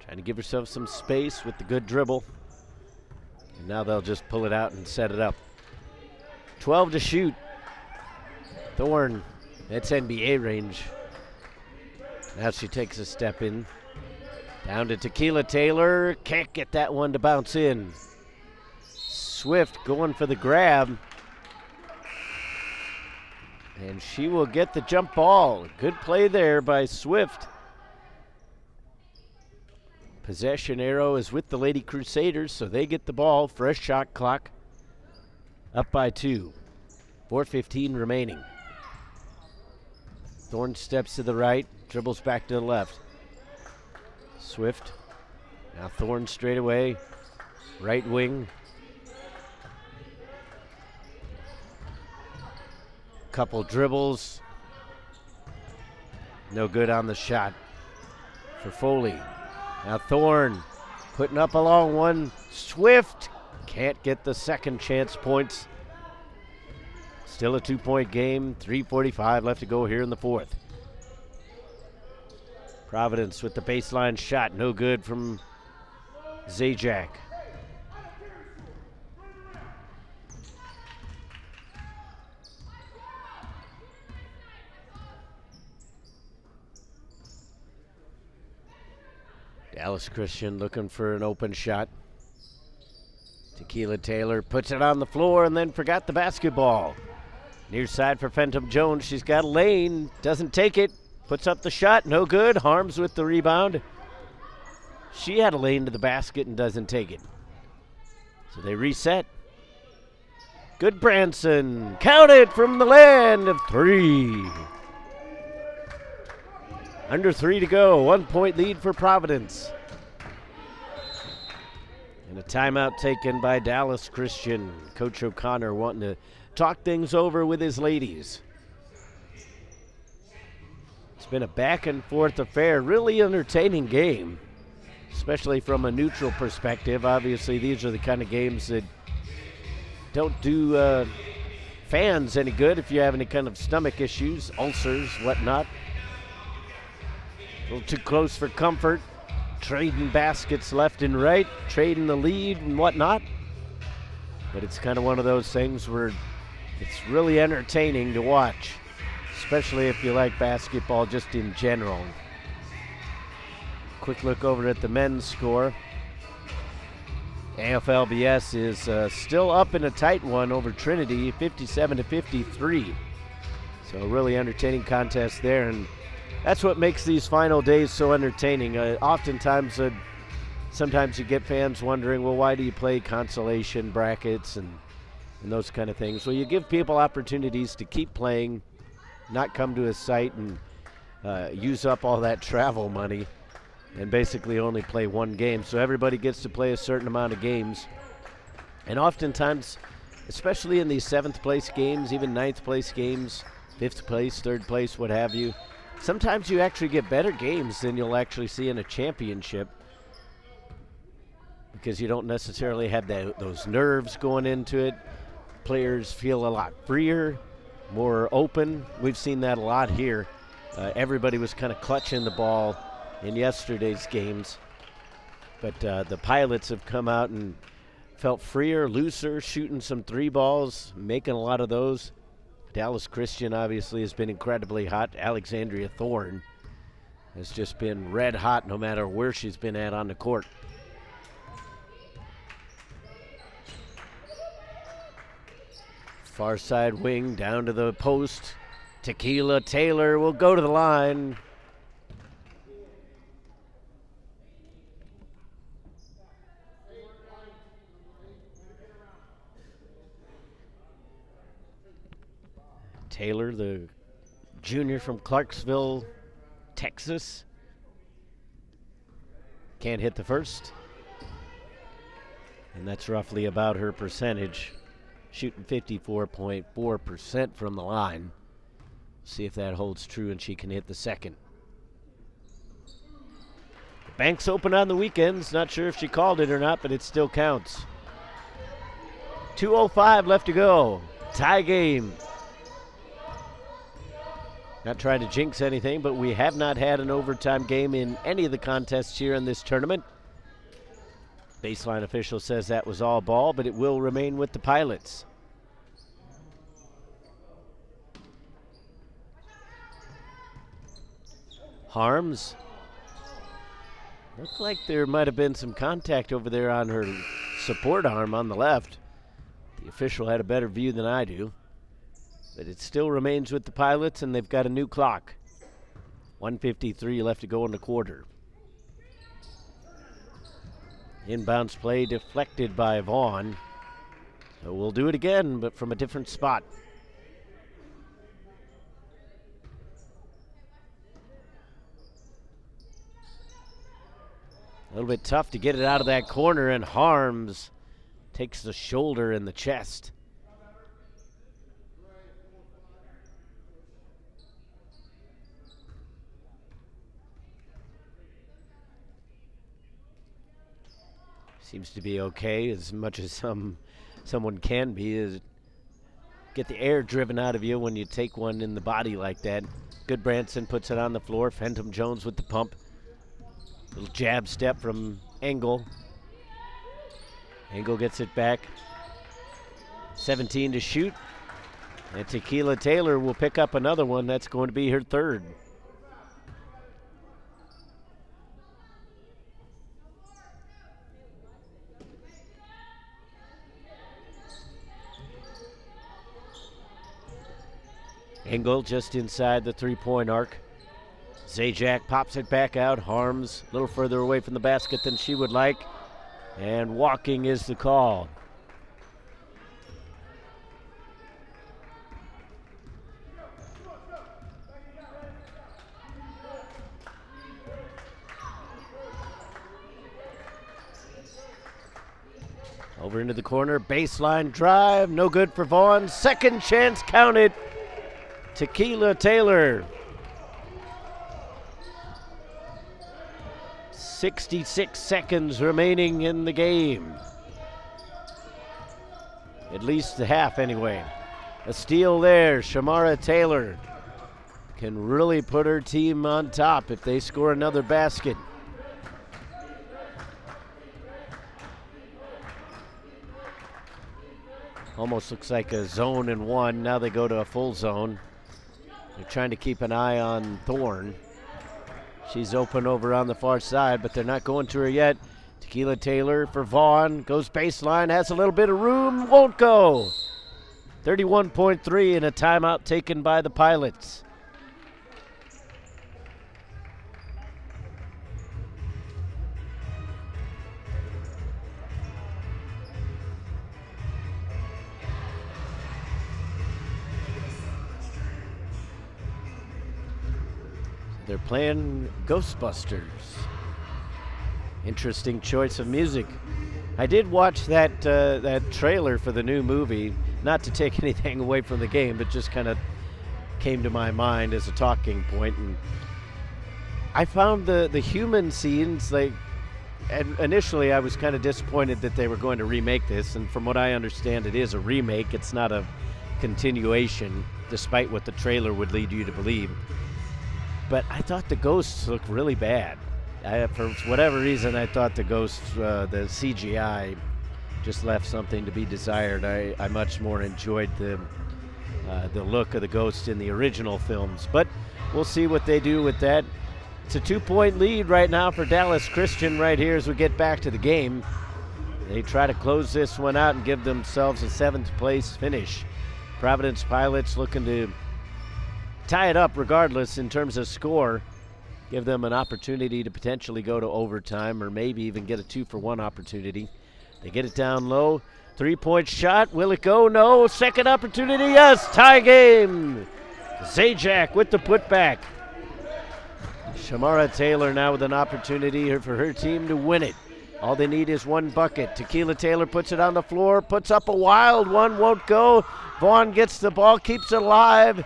Trying to give herself some space with the good dribble. And now they'll just pull it out and set it up. 12 to shoot. Thorne, that's NBA range. Now she takes a step in. Down to Tequila Taylor. Can't get that one to bounce in. Swift going for the grab. And she will get the jump ball. Good play there by Swift. Possession arrow is with the Lady Crusaders, so they get the ball. Fresh shot clock. Up by 2. 4:15 remaining. Thorne steps to the right, dribbles back to the left. Swift. Now Thorne straight away. Right wing. Couple dribbles. No good on the shot for Foley. Now Thorne putting up a long one. Swift can't get the second chance points. Still a 2-point game. 3:45 left to go here in the fourth. Providence with the baseline shot. No good from Zajac. Dallas Christian looking for an open shot. Tequila Taylor puts it on the floor and then forgot the basketball. Near side for Phantom Jones. She's got a lane. Doesn't take it. Puts up the shot. No good. Harms with the rebound. She had a lane to the basket and doesn't take it. So they reset. Good Branson. Count it from the land of 3. Under 3 to go. 1-point lead for Providence. And a timeout taken by Dallas Christian. Coach O'Connor wanting to talk things over with his ladies. It's been a back and forth affair. Really entertaining game, especially from a neutral perspective. Obviously, these are the kind of games that don't do fans any good if you have any kind of stomach issues, ulcers, whatnot. A little too close for comfort. Trading baskets left and right, trading the lead and whatnot. But it's kind of one of those things where it's really entertaining to watch, especially if you like basketball just in general. Quick look over at the men's score. AFLBS is still up in a tight one over Trinity, 57-53. So a really entertaining contest there, and that's what makes these final days so entertaining. Oftentimes, sometimes you get fans wondering, well, why do you play consolation brackets and those kind of things? Well, you give people opportunities to keep playing, not come to a site and use up all that travel money and basically only play one game. So everybody gets to play a certain amount of games. And oftentimes, especially in these 7th place games, even 9th place games, 5th place, 3rd place, what have you, sometimes you actually get better games than you'll actually see in a championship because you don't necessarily have those nerves going into it. Players feel a lot freer, more open. We've seen that a lot here. Everybody was kind of clutching the ball in yesterday's games. But the Pilots have come out and felt freer, looser, shooting some 3 balls, making a lot of those. Dallas Christian obviously has been incredibly hot. Alexandria Thorne has just been red hot no matter where she's been at on the court. Far side wing down to the post. Tequila Taylor will go to the line. Taylor, the junior from Clarksville, Texas. Can't hit the first. And that's roughly about her percentage. Shooting 54.4% from the line. See if that holds true and she can hit the second. The bank's open on the weekends. Not sure if she called it or not, but it still counts. 2:05 left to go. Tie game. Not trying to jinx anything, but we have not had an overtime game in any of the contests here in this tournament. Baseline official says that was all ball, but it will remain with the Pilots. Harms. Looked like there might have been some contact over there on her support arm on the left. The official had a better view than I do. But it still remains with the Pilots, and they've got a new clock. 1:53 left to go in the quarter. Inbounds play deflected by Vaughn. So we'll do it again, but from a different spot. A little bit tough to get it out of that corner, and Harms takes the shoulder and the chest. Seems to be okay, as much as someone can be, is get the air driven out of you when you take one in the body like that. Goodbranson puts it on the floor. Fenton Jones with the pump. Little jab step from Engel. Engel gets it back. 17 to shoot. And Tequila Taylor will pick up another one. That's going to be her third. Engel just inside the three-point arc. Zajac pops it back out. Harms a little further away from the basket than she would like. And walking is the call. Over into the corner, baseline drive, no good for Vaughn. Second chance counted. Tequila Taylor. 66 seconds remaining in the game. At least the half anyway. A steal there. Shamara Taylor can really put her team on top if they score another basket. Almost looks like a zone and one. Now they go to a full zone. They're trying to keep an eye on Thorne. She's open over on the far side, but they're not going to her yet. Tequila Taylor for Vaughn. Goes baseline, has a little bit of room, won't go. 31.3 and a timeout taken by the Pilots. They're playing Ghostbusters. Interesting choice of music. I did watch that trailer for the new movie, not to take anything away from the game, but just kind of came to my mind as a talking point. And I found the human scenes, like, and initially I was kind of disappointed that they were going to remake this, and from what I understand, it is a remake. It's not a continuation, despite what the trailer would lead you to believe. But I thought the ghosts looked really bad. For whatever reason, I thought the ghosts, the CGI, just left something to be desired. I much more enjoyed the look of the ghosts in the original films. But we'll see what they do with that. It's a 2-point lead right now for Dallas Christian right here as we get back to the game. They try to close this one out and give themselves a 7th place finish. Providence Pilots looking to tie it up regardless in terms of score. Give them an opportunity to potentially go to overtime or maybe even get a 2-for-1 opportunity. They get it down low. 3-point shot. Will it go? No. Second opportunity. Yes. Tie game. Zajac with the putback. Shamara Taylor now with an opportunity for her team to win it. All they need is one bucket. Tequila Taylor puts it on the floor, puts up a wild one, won't go. Vaughn gets the ball, keeps it alive.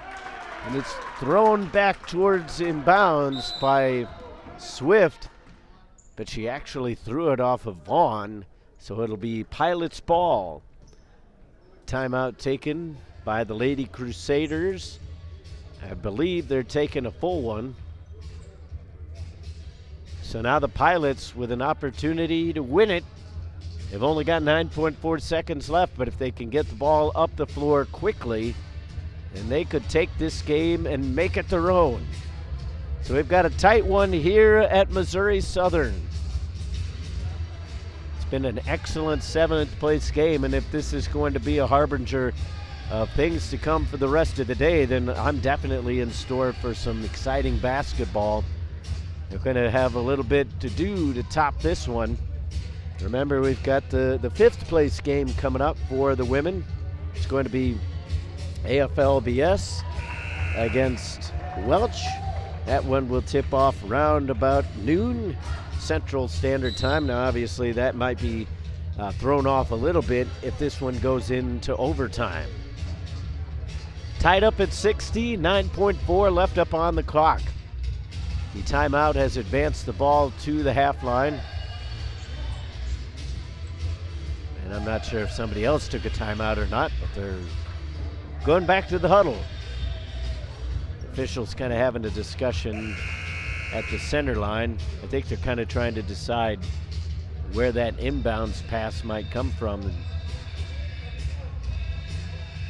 And it's thrown back towards inbounds by Swift, but she actually threw it off of Vaughn, so it'll be Pilots ball. Timeout taken by the Lady Crusaders. I believe they're taking a full one. So now the Pilots with an opportunity to win it. They've only got 9.4 seconds left, but if they can get the ball up the floor quickly, and they could take this game and make it their own. So we've got a tight one here at Missouri Southern. It's been an excellent 7th place game, and if this is going to be a harbinger of things to come for the rest of the day, then I'm definitely in store for some exciting basketball. They're going to have a little bit to do to top this one. Remember, we've got the 5th place game coming up for the women. It's going to be AFLBS against Welch. That one will tip off round about noon Central Standard Time. Now, obviously, that might be thrown off a little bit if this one goes into overtime. Tied up at 60, 9.4 left up on the clock. The timeout has advanced the ball to the half line. And I'm not sure if somebody else took a timeout or not, but they're going back to the huddle. Officials kind of having a discussion at the center line. I think they're kind of trying to decide where that inbounds pass might come from. And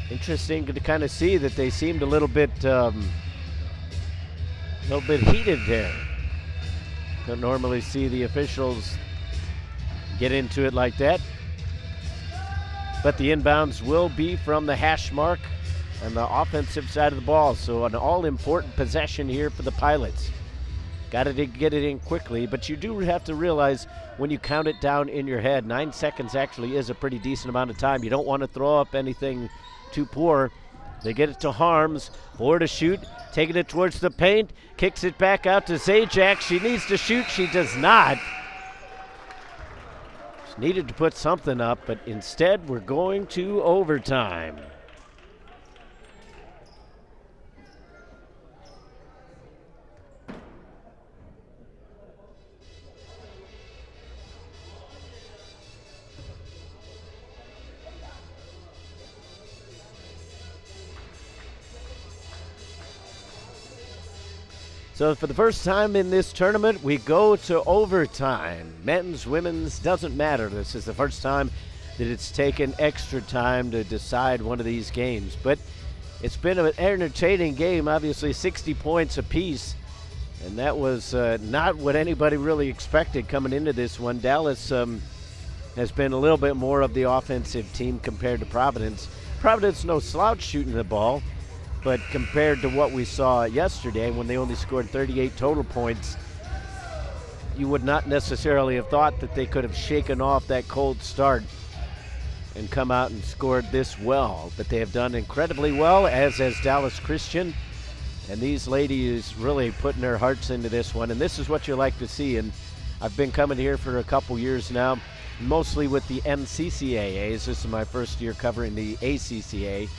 interesting to kind of see that they seemed a little bit heated there. Don't normally see the officials get into it like that. But the inbounds will be from the hash mark on the offensive side of the ball. So an all-important possession here for the Pilots. Got to get it in quickly, but you do have to realize when you count it down in your head, 9 seconds actually is a pretty decent amount of time. You don't want to throw up anything too poor. They get it to Harms, 4 to shoot, taking it towards the paint, kicks it back out to Zajac. She needs to shoot, she does not. She needed to put something up, but instead we're going to overtime. So for the first time in this tournament, we go to overtime. Men's, women's, doesn't matter. This is the first time that it's taken extra time to decide one of these games. But it's been an entertaining game, obviously 60 points apiece. And that was not what anybody really expected coming into this one. Dallas has been a little bit more of the offensive team compared to Providence. Providence no slouch shooting the ball. But compared to what we saw yesterday when they only scored 38 total points, you would not necessarily have thought that they could have shaken off that cold start and come out and scored this well. But they have done incredibly well, as has Dallas Christian. And these ladies really putting their hearts into this one. And this is what you like to see. And I've been coming here for a couple years now, mostly with the NCCAAs. This is my first year covering the ACCA.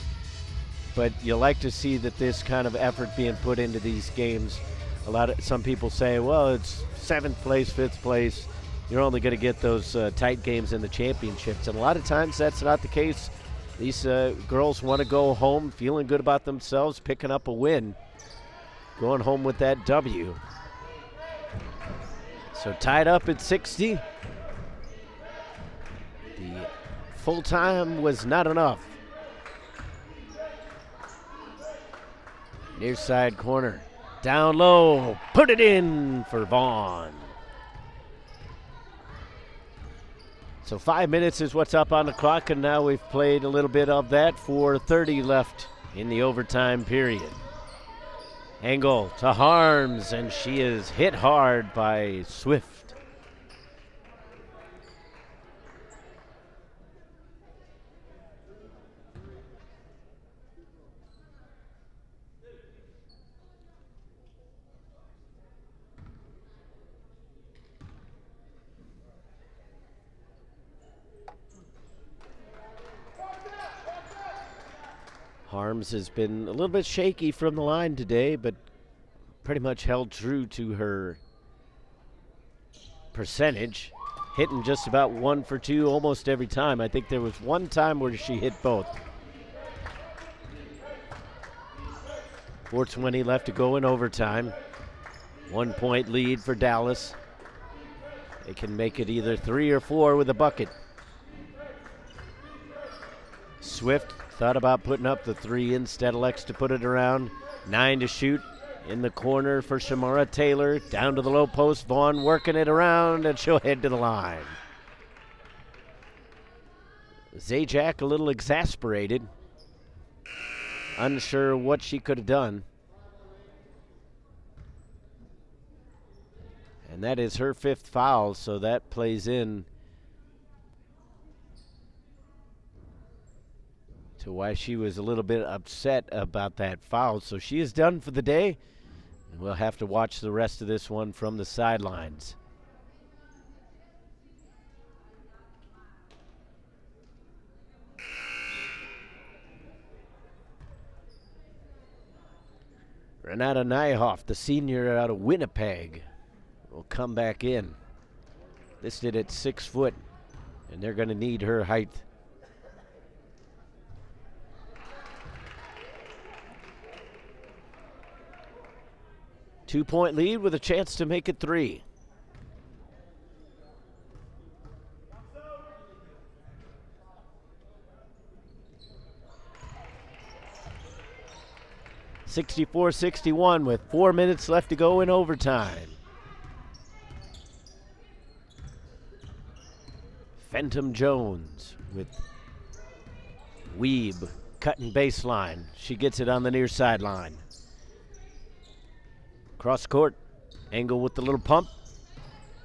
But you like to see that this kind of effort being put into these games. Some people say, well, it's 7th place, 5th place. You're only going to get those tight games in the championships. And a lot of times that's not the case. These girls want to go home feeling good about themselves, picking up a win, going home with that W. So tied up at 60. The full time was not enough. Near side corner, down low, put it in for Vaughn. So 5 minutes is what's up on the clock, and now we've played a little bit of that for 30 left in the overtime period. Angle to Harms, and she is hit hard by Swift. Harms has been a little bit shaky from the line today, but pretty much held true to her percentage, hitting just about 1 for 2 almost every time. I think there was one time where she hit both. 4:20 left to go in overtime. 1 point lead for Dallas. They can make it either 3 or 4 with a bucket. Swift thought about putting up the 3, instead elects to put it around. 9 to shoot. In the corner for Shamara Taylor. Down to the low post. Vaughn working it around, and she'll head to the line. Zajac a little exasperated. Unsure what she could have done. And that is her 5th foul, so that plays in to why she was a little bit upset about that foul. So she is done for the day, and we'll have to watch the rest of this one from the sidelines. Renata Nyhoff, the senior out of Winnipeg, will come back in. Listed at 6 foot, and they're going to need her height. Two-point lead with a chance to make it 3. (64-61) with 4 minutes left to go in overtime. Phantom Jones with Weeb cutting baseline. She gets it on the near sideline. Cross court, Engel with the little pump.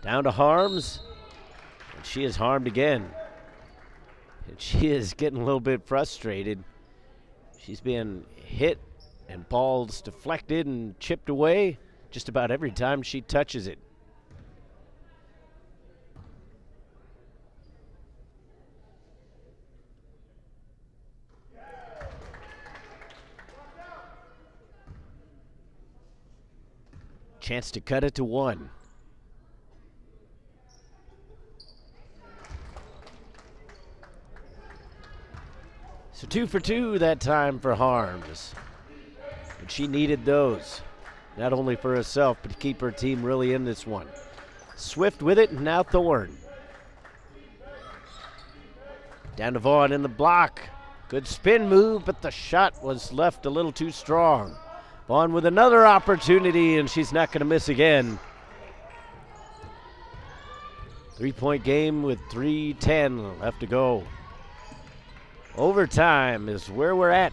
Down to Harms, and she is harmed again. And she is getting a little bit frustrated. She's being hit and balls deflected and chipped away just about every time she touches it. Chance to cut it to 1. So 2 for 2 that time for Harms. And she needed those, not only for herself, but to keep her team really in this one. Swift with it, and now Thorne. Down to Vaughn in the block. Good spin move, but the shot was left a little too strong. Vaughn with another opportunity, and she's not going to miss again. 3-point game with 3:10 left to go. Overtime is where we're at.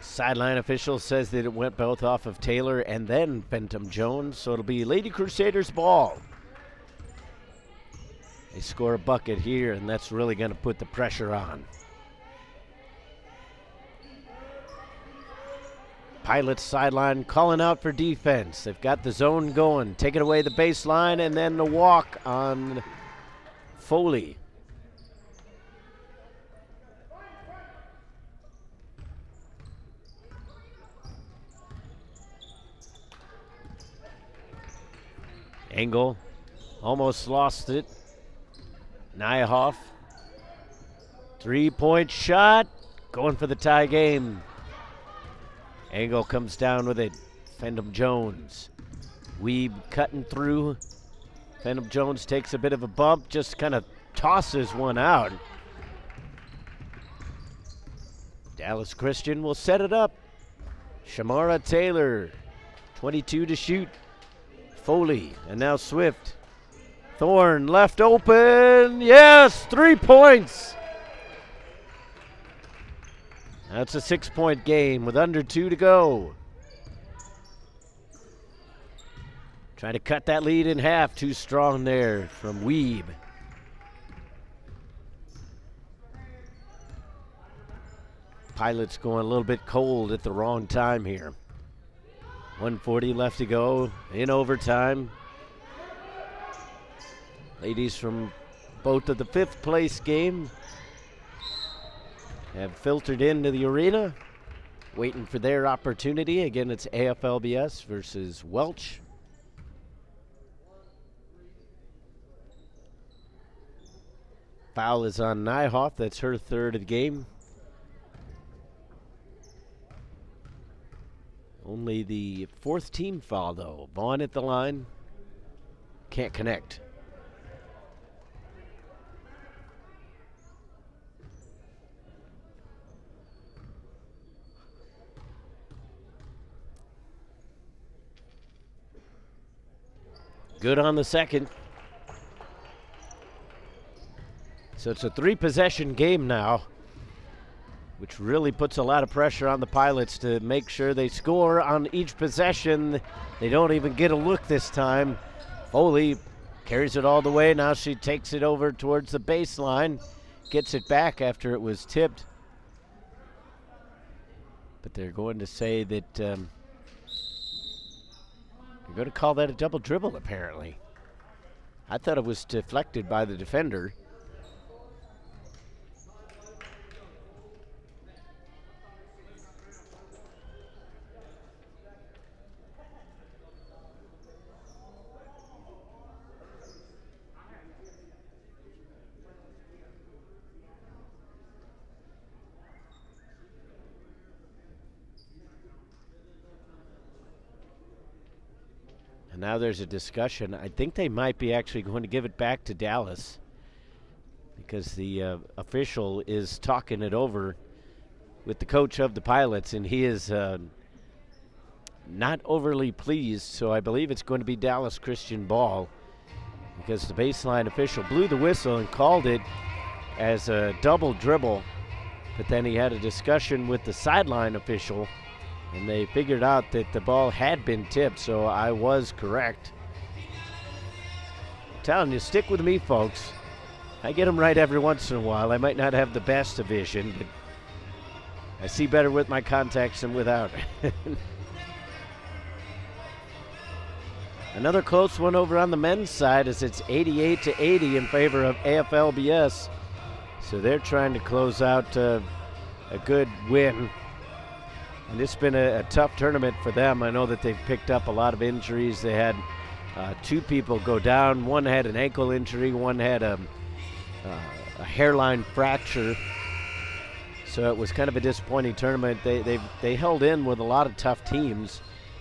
Sideline official says that it went both off of Taylor and then Phantom Jones, so it'll be Lady Crusaders ball. They score a bucket here, and that's really going to put the pressure on. Pilots sideline calling out for defense. They've got the zone going, taking away the baseline, and then the walk on Foley. Engel almost lost it. Nyhoff, 3-point shot, going for the tie game. Engel comes down with it. Phantom Jones, Weeb cutting through. Phantom Jones takes a bit of a bump, just kind of tosses one out. Dallas Christian will set it up. Shamara Taylor, 22 to shoot. Foley, and now Swift. Thorne left open. Yes, 3 points. That's a 6-point game with under 2 to go. Trying to cut that lead in half. Too strong there from Weeb. Pilots going a little bit cold at the wrong time here. 1:40 left to go in overtime. Ladies from both of the 5th place game have filtered into the arena, waiting for their opportunity. Again, it's AFLBS versus Welch. Foul is on Nyhoff. That's her 3rd of the game. Only the 4th team foul, though. Vaughn at the line. Can't connect. Good on the second. So it's a 3-possession game now, which really puts a lot of pressure on the Pilots to make sure they score on each possession. They don't even get a look this time. Foley carries it all the way. Now she takes it over towards the baseline, gets it back after it was tipped. But they're going to say that they're going to call that a double dribble, apparently. I thought it was deflected by the defender. Now there's a discussion. I think they might be actually going to give it back to Dallas because the official is talking it over with the coach of the Pilots, and he is not overly pleased. So I believe it's going to be Dallas Christian ball because the baseline official blew the whistle and called it as a double dribble. But then he had a discussion with the sideline official, and they figured out that the ball had been tipped, so I was correct. I'm telling you, stick with me, folks. I get them right every once in a while. I might not have the best of vision, but I see better with my contacts than without. Another close one over on the men's side as it's 88-80 in favor of AFLBS. So they're trying to close out a good win. And it's been a tough tournament for them. I know that they've picked up a lot of injuries. They had 2 people go down. One had an ankle injury. One had a hairline fracture. So it was kind of a disappointing tournament. They held in with a lot of tough teams,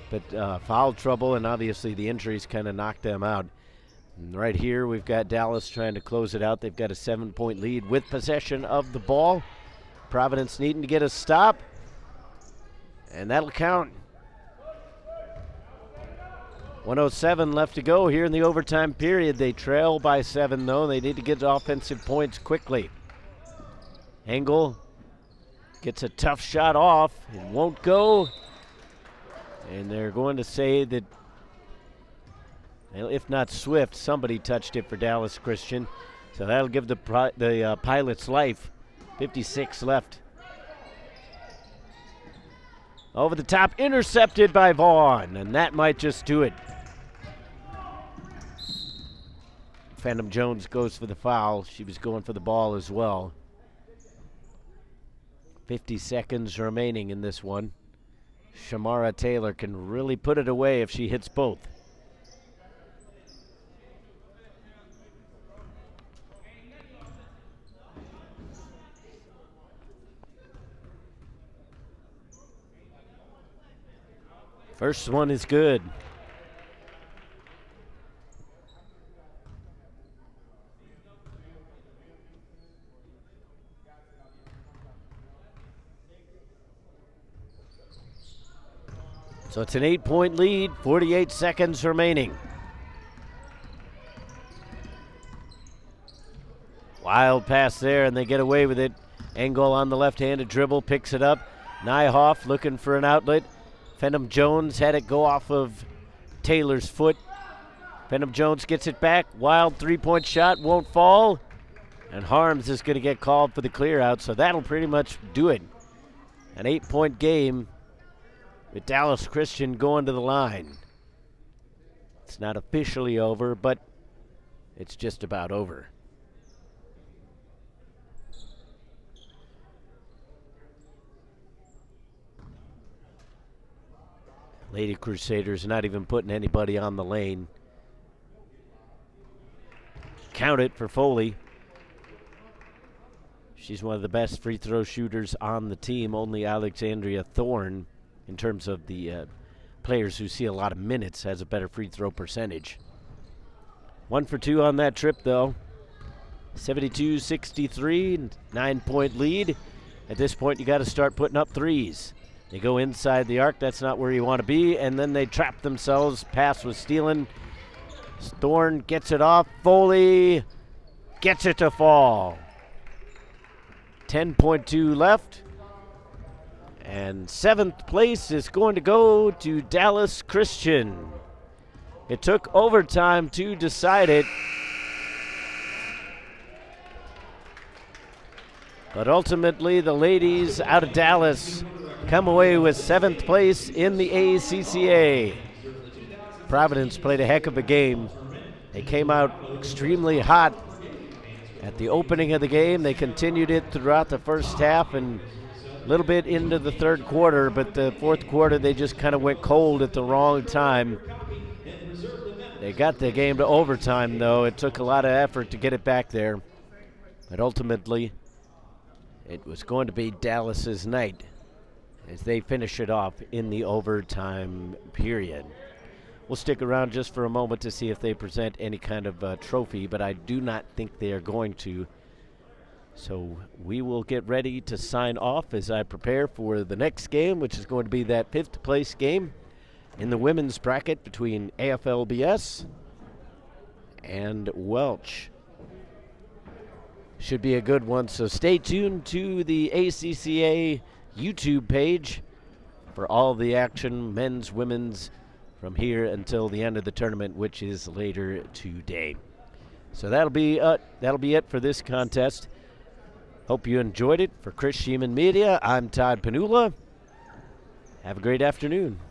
but foul trouble and obviously the injuries kind of knocked them out. And right here we've got Dallas trying to close it out. They've got a 7-point lead with possession of the ball. Providence needing to get a stop. And that'll count. 1:07 left to go here in the overtime period. They trail by 7, though. They need to get offensive points quickly. Engel gets a tough shot off. It won't go. And they're going to say that, if not Swift, somebody touched it for Dallas Christian. So that'll give the Pilots life. 56 left. Over the top, intercepted by Vaughn, and that might just do it. Phantom Jones goes for the foul. She was going for the ball as well. 50 seconds remaining in this one. Shamara Taylor can really put it away if she hits both. First one is good. So it's an 8-point lead, 48 seconds remaining. Wild pass there, and they get away with it. Engel on the left-handed dribble, picks it up. Nyhoff looking for an outlet. Phantom Jones had it go off of Taylor's foot. Phantom Jones gets it back. Wild 3-point shot, won't fall. And Harms is going to get called for the clear out, so that'll pretty much do it. An 8-point game with Dallas Christian going to the line. It's not officially over, but it's just about over. Lady Crusaders not even putting anybody on the lane. Count it for Foley. She's one of the best free throw shooters on the team. Only Alexandria Thorne, in terms of the players who see a lot of minutes, has a better free throw percentage. 1 for 2 on that trip, though. 72-63, 9-point lead. At this point, you got to start putting up threes. They go inside the arc. That's not where you want to be. And then they trap themselves. Pass was stealing. Thorne gets it off. Foley gets it to fall. 10.2 left. And 7th place is going to go to Dallas Christian. It took overtime to decide it. But ultimately, the ladies out of Dallas come away with 7th place in the ACCA. Providence played a heck of a game. They came out extremely hot at the opening of the game. They continued it throughout the first half and a little bit into the third quarter, but the fourth quarter they just kind of went cold at the wrong time. They got the game to overtime, though. It took a lot of effort to get it back there. But ultimately, it was going to be Dallas's night as they finish it off in the overtime period. We'll stick around just for a moment to see if they present any kind of trophy, but I do not think they are going to. So we will get ready to sign off as I prepare for the next game, which is going to be that 5th place game in the women's bracket between AFLBS and Welch. Should be a good one, so stay tuned to the ACCA YouTube page for all the action, men's, women's, from here until the end of the tournament, which is later today. So that'll be it for this contest. Hope you enjoyed it. For Chris Sheeman Media, I'm Todd Panula. Have a great afternoon.